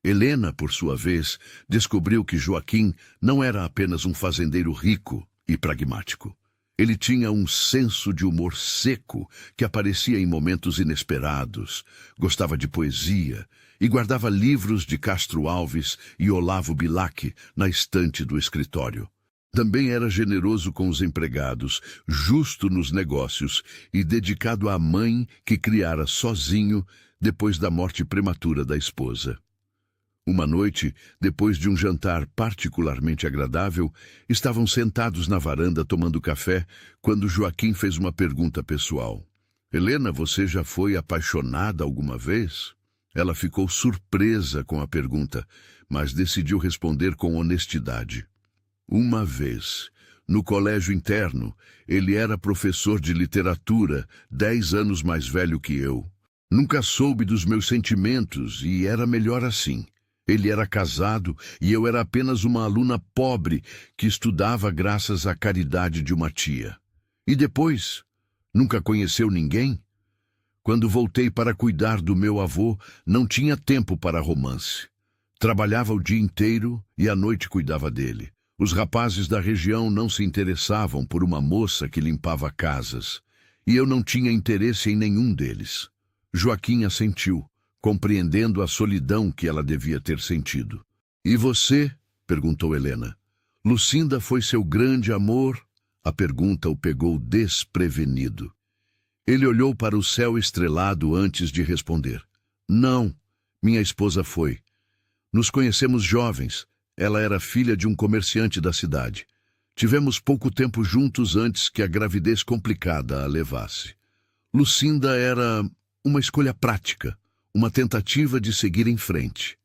Helena, por sua vez, descobriu que Joaquim não era apenas um fazendeiro rico e pragmático. Ele tinha um senso de humor seco que aparecia em momentos inesperados, gostava de poesia e guardava livros de Castro Alves e Olavo Bilac na estante do escritório. Também era generoso com os empregados, justo nos negócios e dedicado à mãe que criara sozinho depois da morte prematura da esposa. Uma noite, depois de um jantar particularmente agradável, estavam sentados na varanda tomando café quando Joaquim fez uma pergunta pessoal. Helena, você já foi apaixonada alguma vez? Ela ficou surpresa com a pergunta, mas decidiu responder com honestidade. Uma vez, no colégio interno, ele era professor de literatura, 10 anos mais velho que eu. Nunca soube dos meus sentimentos e era melhor assim. Ele era casado e eu era apenas uma aluna pobre que estudava graças à caridade de uma tia. E depois? Nunca conheceu ninguém? Quando voltei para cuidar do meu avô, não tinha tempo para romance. Trabalhava o dia inteiro e à noite cuidava dele. Os rapazes da região não se interessavam por uma moça que limpava casas, e eu não tinha interesse em nenhum deles. Joaquim assentiu, compreendendo a solidão que ela devia ter sentido. E você? Perguntou Helena. Lucinda foi seu grande amor? A pergunta o pegou desprevenido. Ele olhou para o céu estrelado antes de responder. Não, minha esposa foi. Nos conhecemos jovens. Ela era filha de um comerciante da cidade. Tivemos pouco tempo juntos antes que a gravidez complicada a levasse. Lucinda era uma escolha prática, uma tentativa de seguir em frente.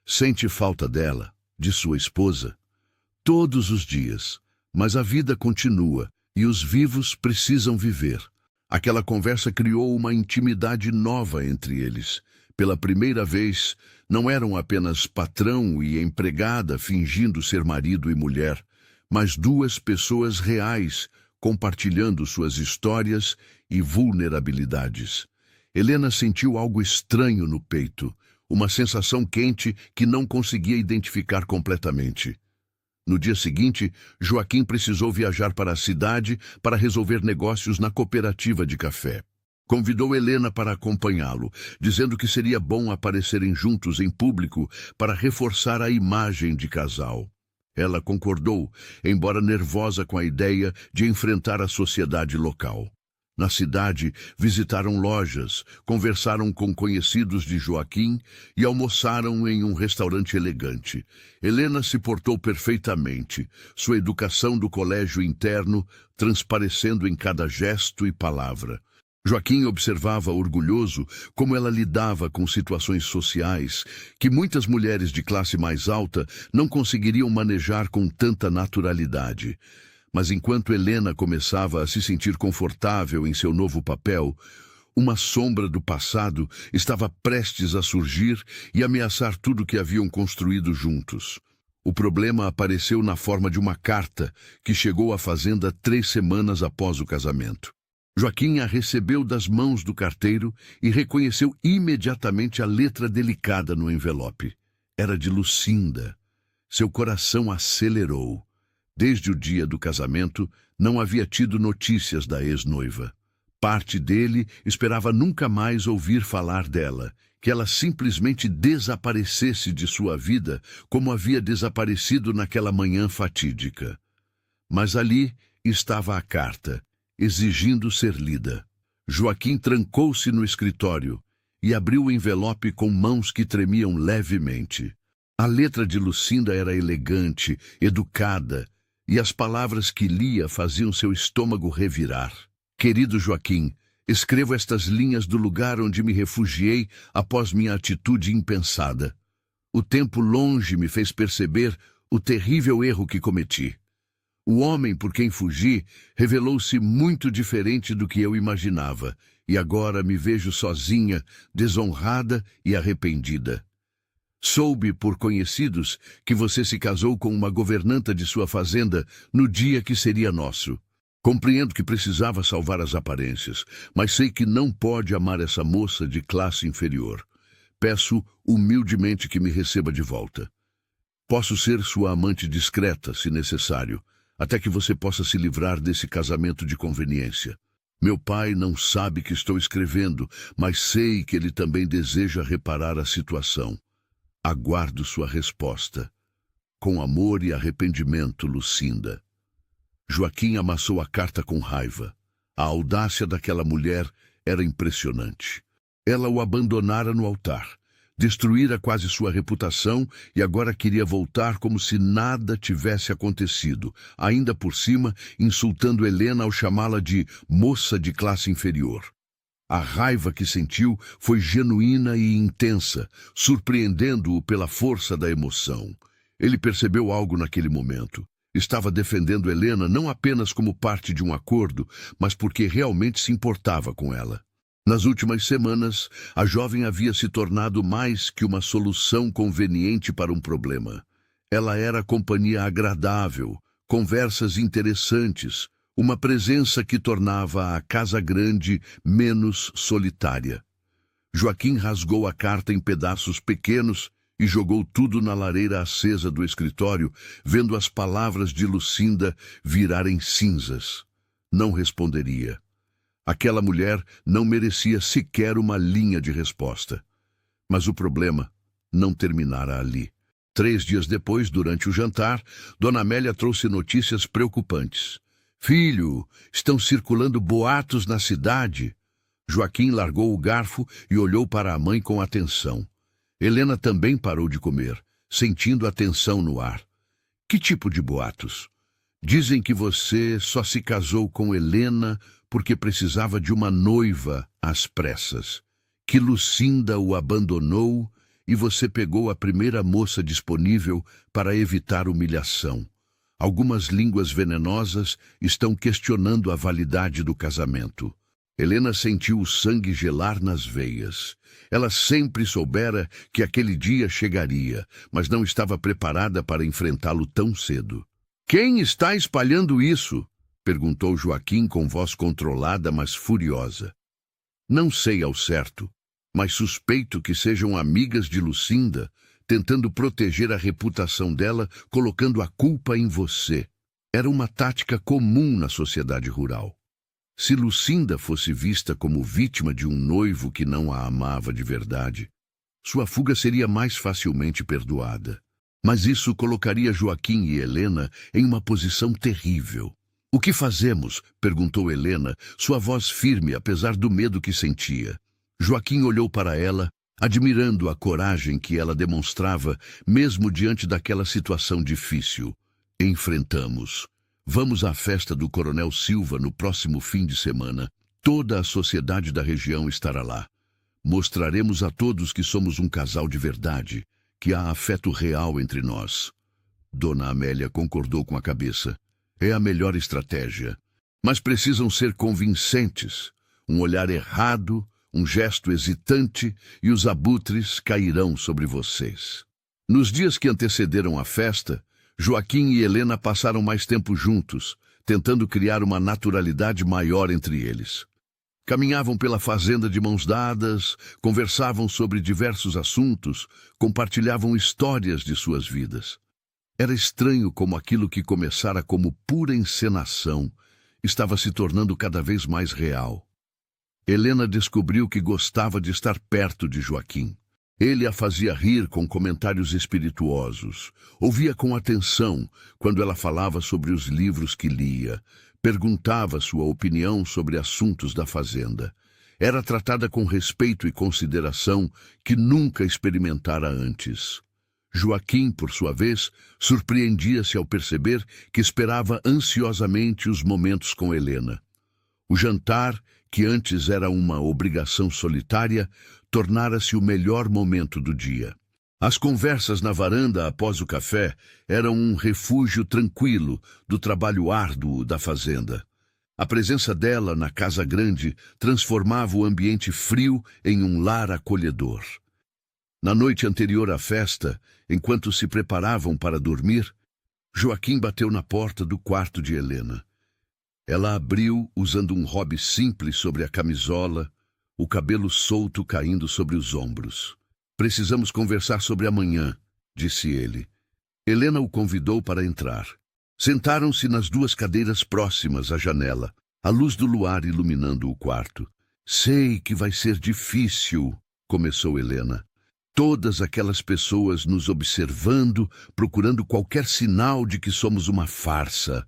Sente falta dela, de sua esposa? Todos os dias, mas a vida continua e os vivos precisam viver. Aquela conversa criou uma intimidade nova entre eles. Pela primeira vez, não eram apenas patrão e empregada fingindo ser marido e mulher, mas 2 pessoas reais compartilhando suas histórias e vulnerabilidades. Helena sentiu algo estranho no peito, uma sensação quente que não conseguia identificar completamente. No dia seguinte, Joaquim precisou viajar para a cidade para resolver negócios na cooperativa de café. Convidou Helena para acompanhá-lo, dizendo que seria bom aparecerem juntos em público para reforçar a imagem de casal. Ela concordou, embora nervosa com a ideia de enfrentar a sociedade local. Na cidade, visitaram lojas, conversaram com conhecidos de Joaquim e almoçaram em um restaurante elegante. Helena se portou perfeitamente, sua educação do colégio interno transparecendo em cada gesto e palavra. Joaquim observava orgulhoso como ela lidava com situações sociais que muitas mulheres de classe mais alta não conseguiriam manejar com tanta naturalidade. Mas enquanto Helena começava a se sentir confortável em seu novo papel, uma sombra do passado estava prestes a surgir e ameaçar tudo que haviam construído juntos. O problema apareceu na forma de uma carta que chegou à fazenda 3 semanas após o casamento. Joaquim a recebeu das mãos do carteiro e reconheceu imediatamente a letra delicada no envelope. Era de Lucinda. Seu coração acelerou. Desde o dia do casamento, não havia tido notícias da ex-noiva. Parte dele esperava nunca mais ouvir falar dela, que ela simplesmente desaparecesse de sua vida como havia desaparecido naquela manhã fatídica. Mas ali estava a carta, exigindo ser lida. Joaquim trancou-se no escritório e abriu o envelope com mãos que tremiam levemente. A letra de Lucinda era elegante, educada, e as palavras que lia faziam seu estômago revirar. Querido Joaquim, escrevo estas linhas do lugar onde me refugiei após minha atitude impensada. O tempo longe me fez perceber o terrível erro que cometi. O homem por quem fugi revelou-se muito diferente do que eu imaginava, e agora me vejo sozinha, desonrada e arrependida. Soube por conhecidos que você se casou com uma governanta de sua fazenda no dia que seria nosso. Compreendo que precisava salvar as aparências, mas sei que não pode amar essa moça de classe inferior. Peço humildemente que me receba de volta. Posso ser sua amante discreta, se necessário, até que você possa se livrar desse casamento de conveniência. Meu pai não sabe que estou escrevendo, mas sei que ele também deseja reparar a situação. Aguardo sua resposta. Com amor e arrependimento, Lucinda. Joaquim amassou a carta com raiva. A audácia daquela mulher era impressionante. Ela o abandonara no altar, destruíra quase sua reputação e agora queria voltar como se nada tivesse acontecido, ainda por cima insultando Helena ao chamá-la de moça de classe inferior. A raiva que sentiu foi genuína e intensa, surpreendendo-o pela força da emoção. Ele percebeu algo naquele momento. Estava defendendo Helena não apenas como parte de um acordo, mas porque realmente se importava com ela. Nas últimas semanas, a jovem havia se tornado mais que uma solução conveniente para um problema. Ela era companhia agradável, conversas interessantes, uma presença que tornava a casa grande menos solitária. Joaquim rasgou a carta em pedaços pequenos e jogou tudo na lareira acesa do escritório, vendo as palavras de Lucinda virarem cinzas. Não responderia. Aquela mulher não merecia sequer uma linha de resposta. Mas o problema não terminara ali. 3 dias depois, durante o jantar, Dona Amélia trouxe notícias preocupantes. Filho, estão circulando boatos na cidade. Joaquim largou o garfo e olhou para a mãe com atenção. Helena também parou de comer, sentindo a tensão no ar. Que tipo de boatos? Dizem que você só se casou com Helena porque precisava de uma noiva às pressas, que Lucinda o abandonou e você pegou a primeira moça disponível para evitar humilhação. Algumas línguas venenosas estão questionando a validade do casamento. Helena sentiu o sangue gelar nas veias. Ela sempre soubera que aquele dia chegaria, mas não estava preparada para enfrentá-lo tão cedo. Quem está espalhando isso? Perguntou Joaquim com voz controlada, mas furiosa. Não sei ao certo, mas suspeito que sejam amigas de Lucinda, tentando proteger a reputação dela, colocando a culpa em você. Era uma tática comum na sociedade rural. Se Lucinda fosse vista como vítima de um noivo que não a amava de verdade, sua fuga seria mais facilmente perdoada. Mas isso colocaria Joaquim e Helena em uma posição terrível. O que fazemos? Perguntou Helena, sua voz firme apesar do medo que sentia. Joaquim olhou para ela, admirando a coragem que ela demonstrava, mesmo diante daquela situação difícil. Enfrentamos. Vamos à festa do Coronel Silva no próximo fim de semana. Toda a sociedade da região estará lá. Mostraremos a todos que somos um casal de verdade, que há afeto real entre nós. Dona Amélia concordou com a cabeça. É a melhor estratégia. Mas precisam ser convincentes. Um olhar errado, um gesto hesitante e os abutres cairão sobre vocês. Nos dias que antecederam a festa, Joaquim e Helena passaram mais tempo juntos, tentando criar uma naturalidade maior entre eles. Caminhavam pela fazenda de mãos dadas, conversavam sobre diversos assuntos, compartilhavam histórias de suas vidas. Era estranho como aquilo que começara como pura encenação estava se tornando cada vez mais real. Helena descobriu que gostava de estar perto de Joaquim. Ele a fazia rir com comentários espirituosos, ouvia com atenção quando ela falava sobre os livros que lia, perguntava sua opinião sobre assuntos da fazenda. Era tratada com respeito e consideração que nunca experimentara antes. Joaquim, por sua vez, surpreendia-se ao perceber que esperava ansiosamente os momentos com Helena. O jantar, que antes era uma obrigação solitária, tornara-se o melhor momento do dia. As conversas na varanda após o café eram um refúgio tranquilo do trabalho árduo da fazenda. A presença dela na casa grande transformava o ambiente frio em um lar acolhedor. Na noite anterior à festa, enquanto se preparavam para dormir, Joaquim bateu na porta do quarto de Helena. Ela abriu usando um robe simples sobre a camisola, o cabelo solto caindo sobre os ombros. "Precisamos conversar sobre amanhã", disse ele. Helena o convidou para entrar. Sentaram-se nas duas cadeiras próximas à janela, a luz do luar iluminando o quarto. "Sei que vai ser difícil", começou Helena. "Todas aquelas pessoas nos observando, procurando qualquer sinal de que somos uma farsa.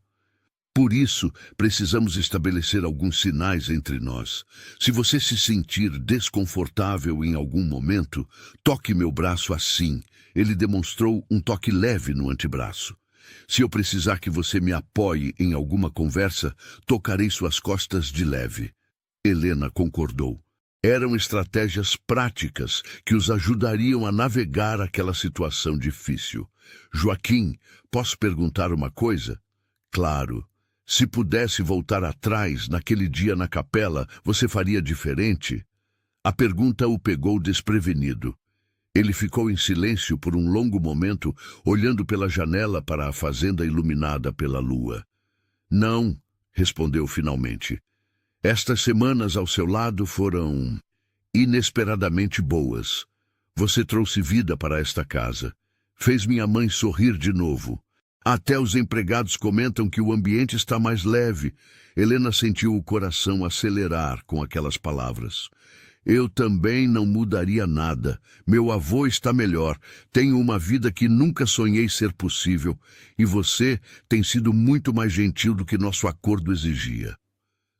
Por isso, precisamos estabelecer alguns sinais entre nós. Se você se sentir desconfortável em algum momento, toque meu braço assim." Ele demonstrou um toque leve no antebraço. "Se eu precisar que você me apoie em alguma conversa, tocarei suas costas de leve." Helena concordou. Eram estratégias práticas que os ajudariam a navegar aquela situação difícil. "Joaquim, posso perguntar uma coisa?" "Claro. Se pudesse voltar atrás, naquele dia na capela, você faria diferente?" A pergunta o pegou desprevenido. Ele ficou em silêncio por um longo momento, olhando pela janela para a fazenda iluminada pela lua. "Não", respondeu finalmente. "Estas semanas ao seu lado foram inesperadamente boas. Você trouxe vida para esta casa. Fez minha mãe sorrir de novo. Até os empregados comentam que o ambiente está mais leve." Helena sentiu o coração acelerar com aquelas palavras. "Eu também não mudaria nada. Meu avô está melhor. Tenho uma vida que nunca sonhei ser possível. E você tem sido muito mais gentil do que nosso acordo exigia."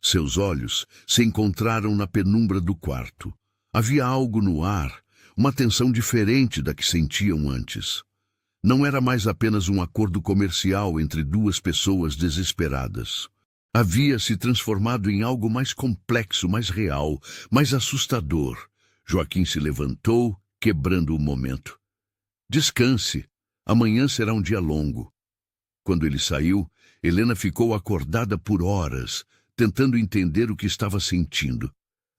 Seus olhos se encontraram na penumbra do quarto. Havia algo no ar, uma tensão diferente da que sentiam antes. Não era mais apenas um acordo comercial entre duas pessoas desesperadas. Havia se transformado em algo mais complexo, mais real, mais assustador. Joaquim se levantou, quebrando o momento. "Descanse. Amanhã será um dia longo." Quando ele saiu, Helena ficou acordada por horas, tentando entender o que estava sentindo.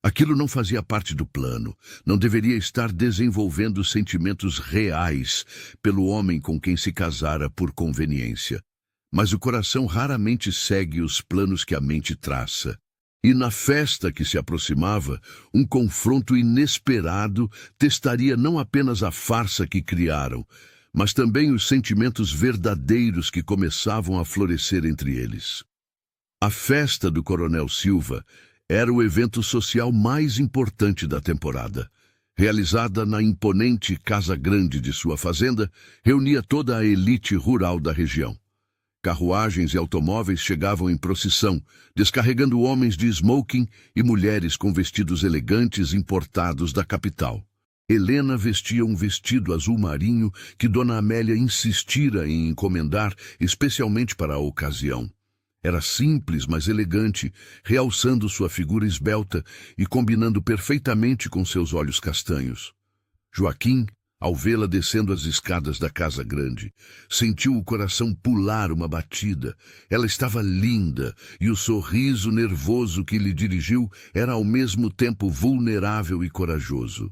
Aquilo não fazia parte do plano. Não deveria estar desenvolvendo sentimentos reais pelo homem com quem se casara por conveniência. Mas o coração raramente segue os planos que a mente traça. E na festa que se aproximava, um confronto inesperado testaria não apenas a farsa que criaram, mas também os sentimentos verdadeiros que começavam a florescer entre eles. A festa do Coronel Silva era o evento social mais importante da temporada. Realizada na imponente casa grande de sua fazenda, reunia toda a elite rural da região. Carruagens e automóveis chegavam em procissão, descarregando homens de smoking e mulheres com vestidos elegantes importados da capital. Helena vestia um vestido azul marinho que Dona Amélia insistira em encomendar especialmente para a ocasião. Era simples, mas elegante, realçando sua figura esbelta e combinando perfeitamente com seus olhos castanhos. Joaquim, ao vê-la descendo as escadas da casa grande, sentiu o coração pular uma batida. Ela estava linda, e o sorriso nervoso que lhe dirigiu era ao mesmo tempo vulnerável e corajoso.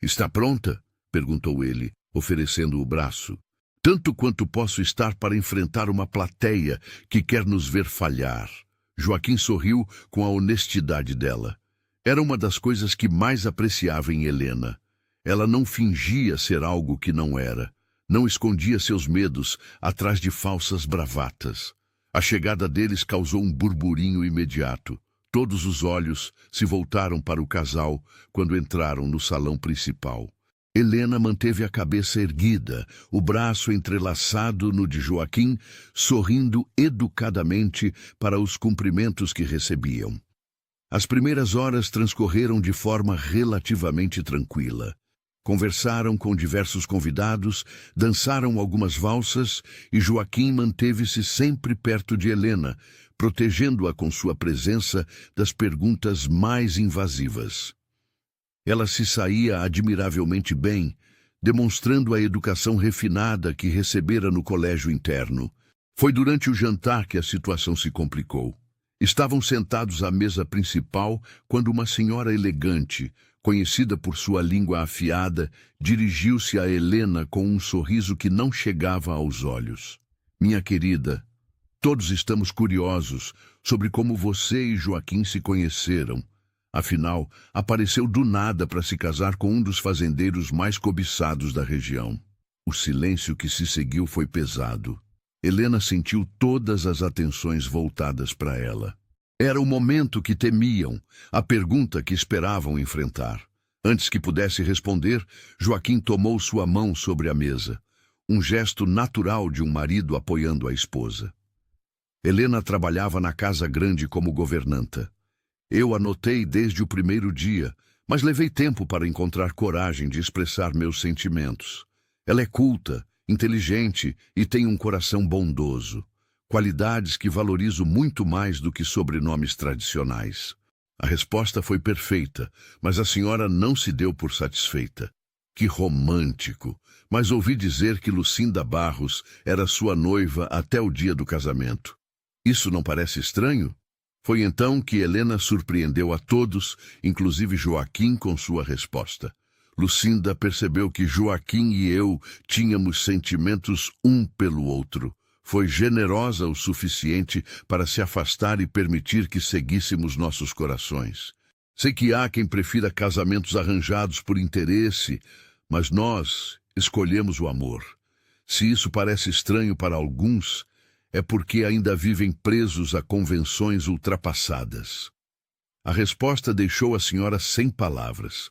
"Está pronta?" perguntou ele, oferecendo o braço. tanto quanto posso estar para enfrentar uma plateia que quer nos ver falhar. Joaquim sorriu com a honestidade dela. Era uma das coisas que mais apreciava em Helena. Ela não fingia ser algo que não era. Não escondia seus medos atrás de falsas bravatas. A chegada deles causou um burburinho imediato. Todos os olhos se voltaram para o casal quando entraram no salão principal. Helena manteve a cabeça erguida, o braço entrelaçado no de Joaquim, sorrindo educadamente para os cumprimentos que recebiam. As primeiras horas transcorreram de forma relativamente tranquila. Conversaram com diversos convidados, dançaram algumas valsas e Joaquim manteve-se sempre perto de Helena, protegendo-a com sua presença das perguntas mais invasivas. Ela se saía admiravelmente bem, demonstrando a educação refinada que recebera no colégio interno. Foi durante o jantar que a situação se complicou. Estavam sentados à mesa principal quando uma senhora elegante, conhecida por sua língua afiada, dirigiu-se a Helena com um sorriso que não chegava aos olhos. Minha querida, todos estamos curiosos sobre como você e Joaquim se conheceram. Afinal, apareceu do nada para se casar com um dos fazendeiros mais cobiçados da região. O silêncio que se seguiu foi pesado. Helena sentiu todas as atenções voltadas para ela. Era o momento que temiam, a pergunta que esperavam enfrentar. Antes que pudesse responder, Joaquim tomou sua mão sobre a mesa, um gesto natural de um marido apoiando a esposa. Helena trabalhava na casa grande como governanta. Eu a notei desde o primeiro dia, mas levei tempo para encontrar coragem de expressar meus sentimentos. Ela é culta, inteligente e tem um coração bondoso. Qualidades que valorizo muito mais do que sobrenomes tradicionais. A resposta foi perfeita, mas a senhora não se deu por satisfeita. Que romântico! Mas ouvi dizer que Lucinda Barros era sua noiva até o dia do casamento. Isso não parece estranho? Foi então que Helena surpreendeu a todos, inclusive Joaquim, com sua resposta. Lucinda percebeu que Joaquim e eu tínhamos sentimentos um pelo outro. Foi generosa o suficiente para se afastar e permitir que seguíssemos nossos corações. Sei que há quem prefira casamentos arranjados por interesse, mas nós escolhemos o amor. Se isso parece estranho para alguns, é porque ainda vivem presos a convenções ultrapassadas. A resposta deixou a senhora sem palavras.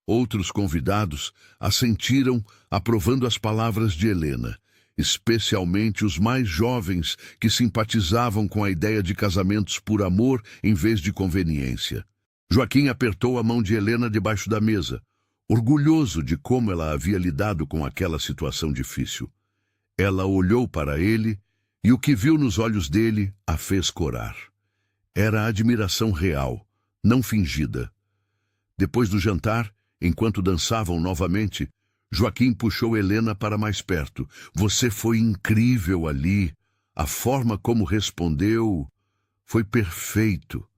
Outros convidados assentiram, aprovando as palavras de Helena, especialmente os mais jovens que simpatizavam com a ideia de casamentos por amor em vez de conveniência. Joaquim apertou a mão de Helena debaixo da mesa, orgulhoso de como ela havia lidado com aquela situação difícil. Ela olhou para ele e o que viu nos olhos dele a fez corar. Era admiração real, não fingida. Depois do jantar, enquanto dançavam novamente, Joaquim puxou Helena para mais perto. Você foi incrível ali. A forma como respondeu foi perfeito.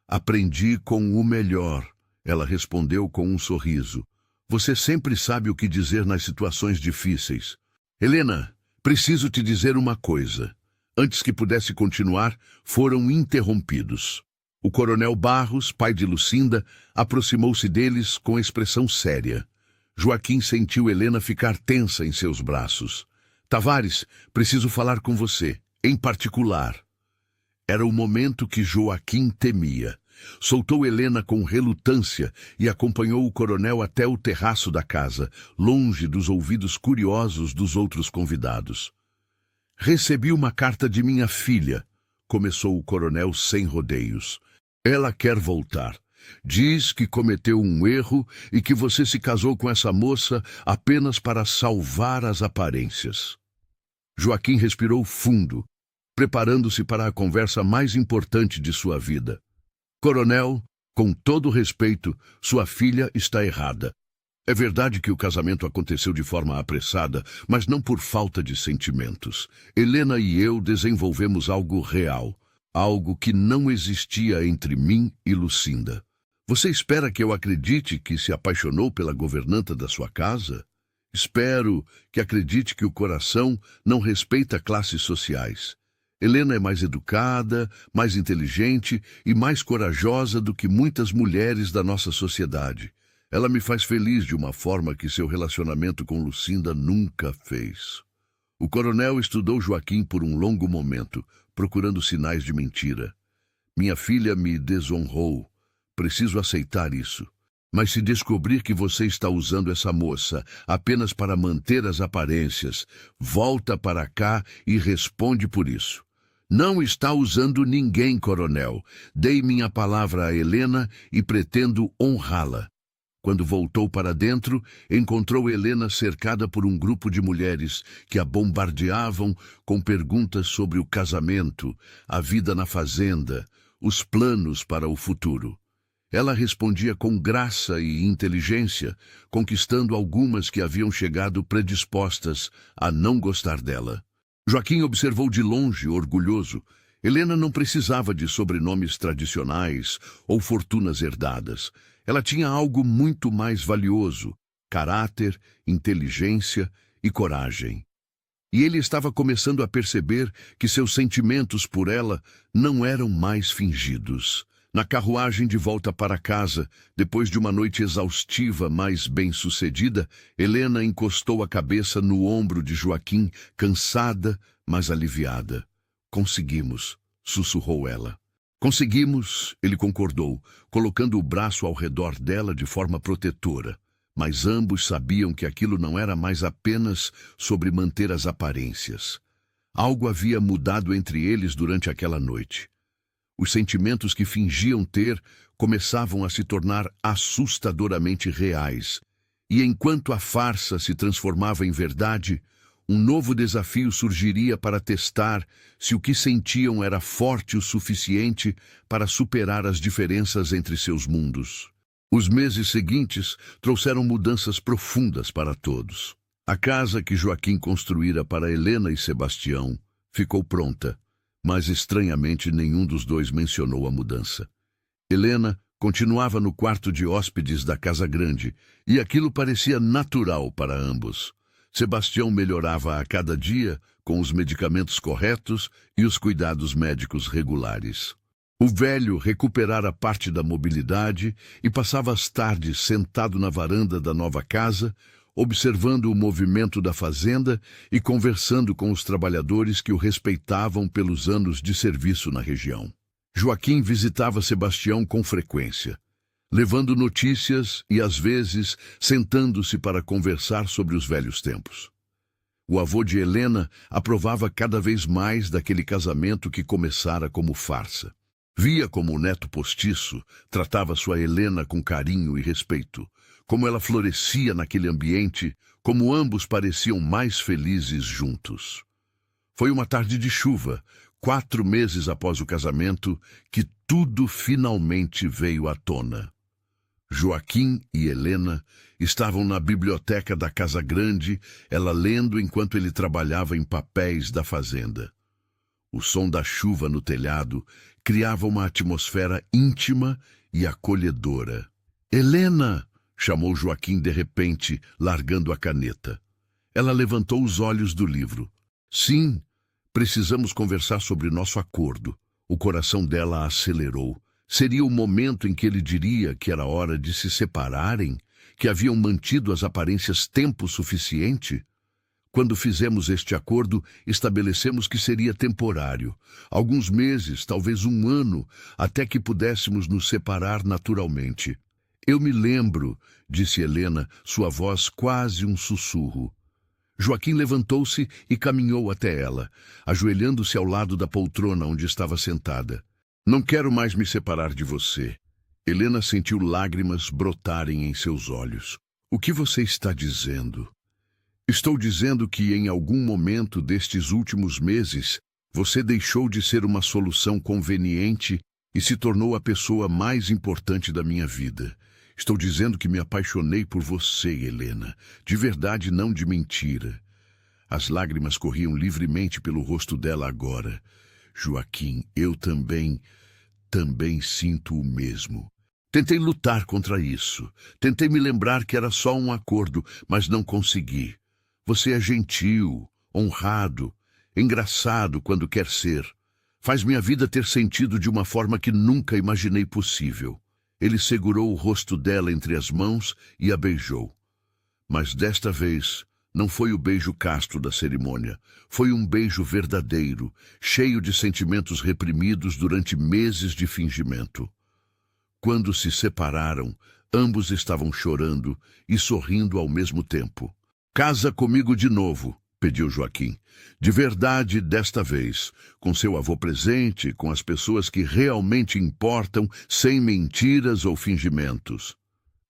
Aprendi com o melhor. Ela respondeu com um sorriso. Você sempre sabe o que dizer nas situações difíceis. Helena, preciso te dizer uma coisa. Antes que pudesse continuar, foram interrompidos. O coronel Barros, pai de Lucinda, aproximou-se deles com expressão séria. Joaquim sentiu Helena ficar tensa em seus braços. Tavares, preciso falar com você, em particular. Era o momento que Joaquim temia. Soltou Helena com relutância e acompanhou o coronel até o terraço da casa, longe dos ouvidos curiosos dos outros convidados. Recebi uma carta de minha filha, começou o coronel sem rodeios. Ela quer voltar. Diz que cometeu um erro e que você se casou com essa moça apenas para salvar as aparências. Joaquim respirou fundo, preparando-se para a conversa mais importante de sua vida. Coronel, com todo respeito, sua filha está errada. É verdade que o casamento aconteceu de forma apressada, mas não por falta de sentimentos. Helena e eu desenvolvemos algo real, algo que não existia entre mim e Lucinda. Você espera que eu acredite que se apaixonou pela governanta da sua casa? Espero que acredite que o coração não respeita classes sociais. Helena é mais educada, mais inteligente e mais corajosa do que muitas mulheres da nossa sociedade. Ela me faz feliz de uma forma que seu relacionamento com Lucinda nunca fez. O coronel estudou Joaquim por um longo momento, procurando sinais de mentira. Minha filha me desonrou. Preciso aceitar isso. Mas se descobrir que você está usando essa moça apenas para manter as aparências, volta para cá e responde por isso. Não está usando ninguém, coronel. Dei minha palavra a Helena e pretendo honrá-la. Quando voltou para dentro, encontrou Helena cercada por um grupo de mulheres que a bombardeavam com perguntas sobre o casamento, a vida na fazenda, os planos para o futuro. Ela respondia com graça e inteligência, conquistando algumas que haviam chegado predispostas a não gostar dela. Joaquim observou de longe, orgulhoso. Helena não precisava de sobrenomes tradicionais ou fortunas herdadas. Ela tinha algo muito mais valioso: caráter, inteligência e coragem. E ele estava começando a perceber que seus sentimentos por ela não eram mais fingidos. Na carruagem de volta para casa, depois de uma noite exaustiva, mas bem-sucedida, Helena encostou a cabeça no ombro de Joaquim, cansada, mas aliviada. Conseguimos, sussurrou ela. Conseguimos, ele concordou, colocando o braço ao redor dela de forma protetora. Mas ambos sabiam que aquilo não era mais apenas sobre manter as aparências. Algo havia mudado entre eles durante aquela noite. Os sentimentos que fingiam ter começavam a se tornar assustadoramente reais. E enquanto a farsa se transformava em verdade, um novo desafio surgiria para testar se o que sentiam era forte o suficiente para superar as diferenças entre seus mundos. Os meses seguintes trouxeram mudanças profundas para todos. A casa que Joaquim construíra para Helena e Sebastião ficou pronta, mas estranhamente nenhum dos dois mencionou a mudança. Helena continuava no quarto de hóspedes da casa grande, e aquilo parecia natural para ambos. Sebastião melhorava a cada dia com os medicamentos corretos e os cuidados médicos regulares. O velho recuperara parte da mobilidade e passava as tardes sentado na varanda da nova casa, observando o movimento da fazenda e conversando com os trabalhadores que o respeitavam pelos anos de serviço na região. Joaquim visitava Sebastião com frequência, levando notícias e, às vezes, sentando-se para conversar sobre os velhos tempos. O avô de Helena aprovava cada vez mais daquele casamento que começara como farsa. Via como o neto postiço tratava sua Helena com carinho e respeito, como ela florescia naquele ambiente, como ambos pareciam mais felizes juntos. Foi uma tarde de chuva, 4 meses após o casamento, que tudo finalmente veio à tona. Joaquim e Helena estavam na biblioteca da Casa Grande, ela lendo enquanto ele trabalhava em papéis da fazenda. O som da chuva no telhado criava uma atmosfera íntima e acolhedora. «Helena!» chamou Joaquim de repente, largando a caneta. Ela levantou os olhos do livro. «Sim, precisamos conversar sobre nosso acordo». O coração dela acelerou. Seria o momento em que ele diria que era hora de se separarem, que haviam mantido as aparências tempo suficiente? Quando fizemos este acordo, estabelecemos que seria temporário. Alguns meses, talvez 1 ano, até que pudéssemos nos separar naturalmente. «Eu me lembro», disse Helena, sua voz quase um sussurro. Joaquim levantou-se e caminhou até ela, ajoelhando-se ao lado da poltrona onde estava sentada. «Não quero mais me separar de você». Helena sentiu lágrimas brotarem em seus olhos. «O que você está dizendo?» «Estou dizendo que em algum momento destes últimos meses, você deixou de ser uma solução conveniente e se tornou a pessoa mais importante da minha vida. Estou dizendo que me apaixonei por você, Helena, de verdade, não de mentira». As lágrimas corriam livremente pelo rosto dela agora. «Joaquim, eu também sinto o mesmo». Tentei lutar contra isso. Tentei me lembrar que era só um acordo, mas não consegui. Você é gentil, honrado, engraçado quando quer ser. Faz minha vida ter sentido de uma forma que nunca imaginei possível. Ele segurou o rosto dela entre as mãos e a beijou. Mas desta vez, não foi o beijo casto da cerimônia. Foi um beijo verdadeiro, cheio de sentimentos reprimidos durante meses de fingimento. Quando se separaram, ambos estavam chorando e sorrindo ao mesmo tempo. Casa comigo de novo, pediu Joaquim. De verdade, desta vez, com seu avô presente, com as pessoas que realmente importam, sem mentiras ou fingimentos.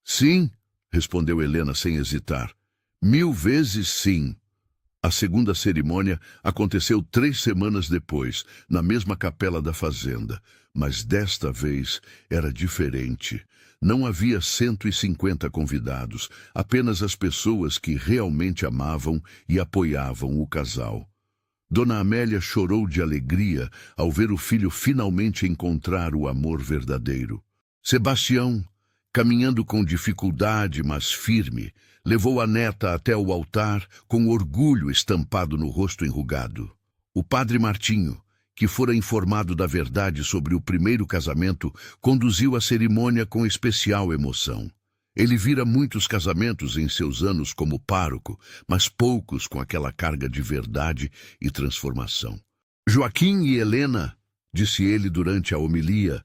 Sim, respondeu Helena sem hesitar. 1000 vezes sim. A segunda cerimônia aconteceu 3 semanas depois, na mesma capela da fazenda. Mas desta vez era diferente. Não havia 150 convidados, apenas as pessoas que realmente amavam e apoiavam o casal. Dona Amélia chorou de alegria ao ver o filho finalmente encontrar o amor verdadeiro. Sebastião, caminhando com dificuldade, mas firme, levou a neta até o altar com orgulho estampado no rosto enrugado. O padre Martinho, que fora informado da verdade sobre o primeiro casamento, conduziu a cerimônia com especial emoção. Ele vira muitos casamentos em seus anos como pároco, mas poucos com aquela carga de verdade e transformação. Joaquim e Helena, disse ele durante a homilia,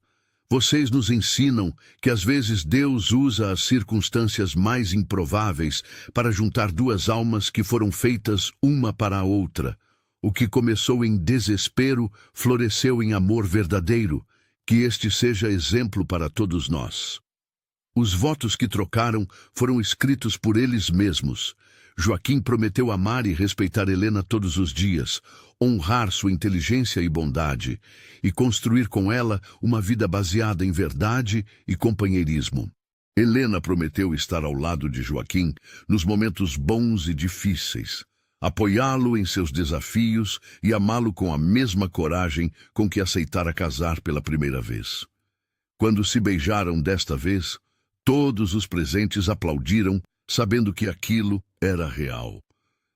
vocês nos ensinam que às vezes Deus usa as circunstâncias mais improváveis para juntar 2 almas que foram feitas uma para a outra. O que começou em desespero floresceu em amor verdadeiro. Que este seja exemplo para todos nós. Os votos que trocaram foram escritos por eles mesmos. Joaquim prometeu amar e respeitar Helena todos os dias, honrar sua inteligência e bondade, e construir com ela uma vida baseada em verdade e companheirismo. Helena prometeu estar ao lado de Joaquim nos momentos bons e difíceis, apoiá-lo em seus desafios e amá-lo com a mesma coragem com que aceitara casar pela primeira vez. Quando se beijaram desta vez, todos os presentes aplaudiram, sabendo que aquilo era real.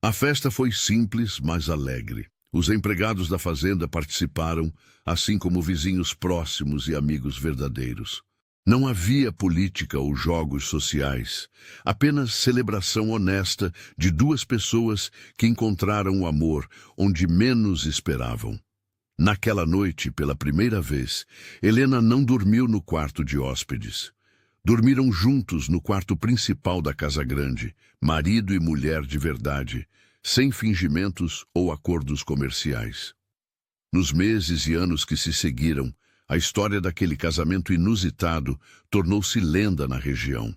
A festa foi simples, mas alegre. Os empregados da fazenda participaram, assim como vizinhos próximos e amigos verdadeiros. Não havia política ou jogos sociais, apenas celebração honesta de 2 pessoas que encontraram o amor onde menos esperavam. Naquela noite, pela primeira vez, Helena não dormiu no quarto de hóspedes. Dormiram juntos no quarto principal da casa grande, marido e mulher de verdade, sem fingimentos ou acordos comerciais. Nos meses e anos que se seguiram, a história daquele casamento inusitado tornou-se lenda na região.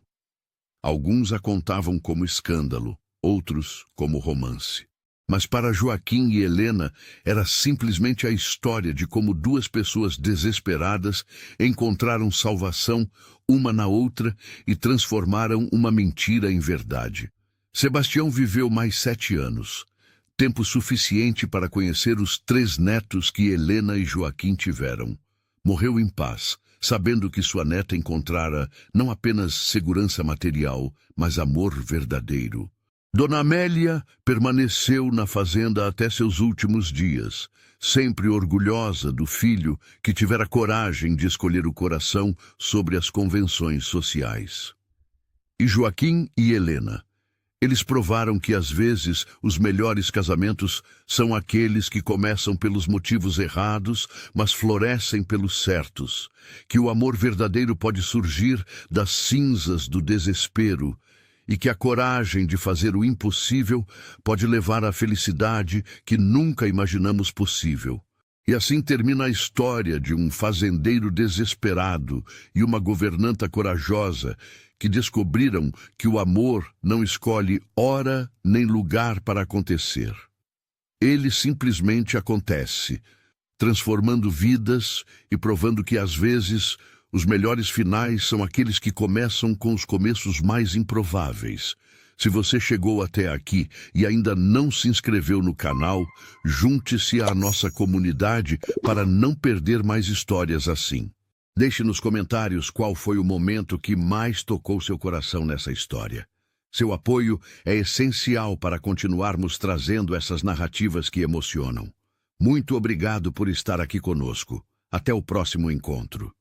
Alguns a contavam como escândalo, outros como romance. Mas para Joaquim e Helena era simplesmente a história de como 2 pessoas desesperadas encontraram salvação uma na outra e transformaram uma mentira em verdade. Sebastião viveu mais 7 anos, tempo suficiente para conhecer os 3 netos que Helena e Joaquim tiveram. Morreu em paz, sabendo que sua neta encontrara não apenas segurança material, mas amor verdadeiro. Dona Amélia permaneceu na fazenda até seus últimos dias, sempre orgulhosa do filho que tivera coragem de escolher o coração sobre as convenções sociais. E Joaquim e Helena, eles provaram que às vezes os melhores casamentos são aqueles que começam pelos motivos errados, mas florescem pelos certos, que o amor verdadeiro pode surgir das cinzas do desespero, e que a coragem de fazer o impossível pode levar à felicidade que nunca imaginamos possível. E assim termina a história de um fazendeiro desesperado e uma governanta corajosa que descobriram que o amor não escolhe hora nem lugar para acontecer. Ele simplesmente acontece, transformando vidas e provando que às vezes os melhores finais são aqueles que começam com os começos mais improváveis. Se você chegou até aqui e ainda não se inscreveu no canal, junte-se à nossa comunidade para não perder mais histórias assim. Deixe nos comentários qual foi o momento que mais tocou seu coração nessa história. Seu apoio é essencial para continuarmos trazendo essas narrativas que emocionam. Muito obrigado por estar aqui conosco. Até o próximo encontro.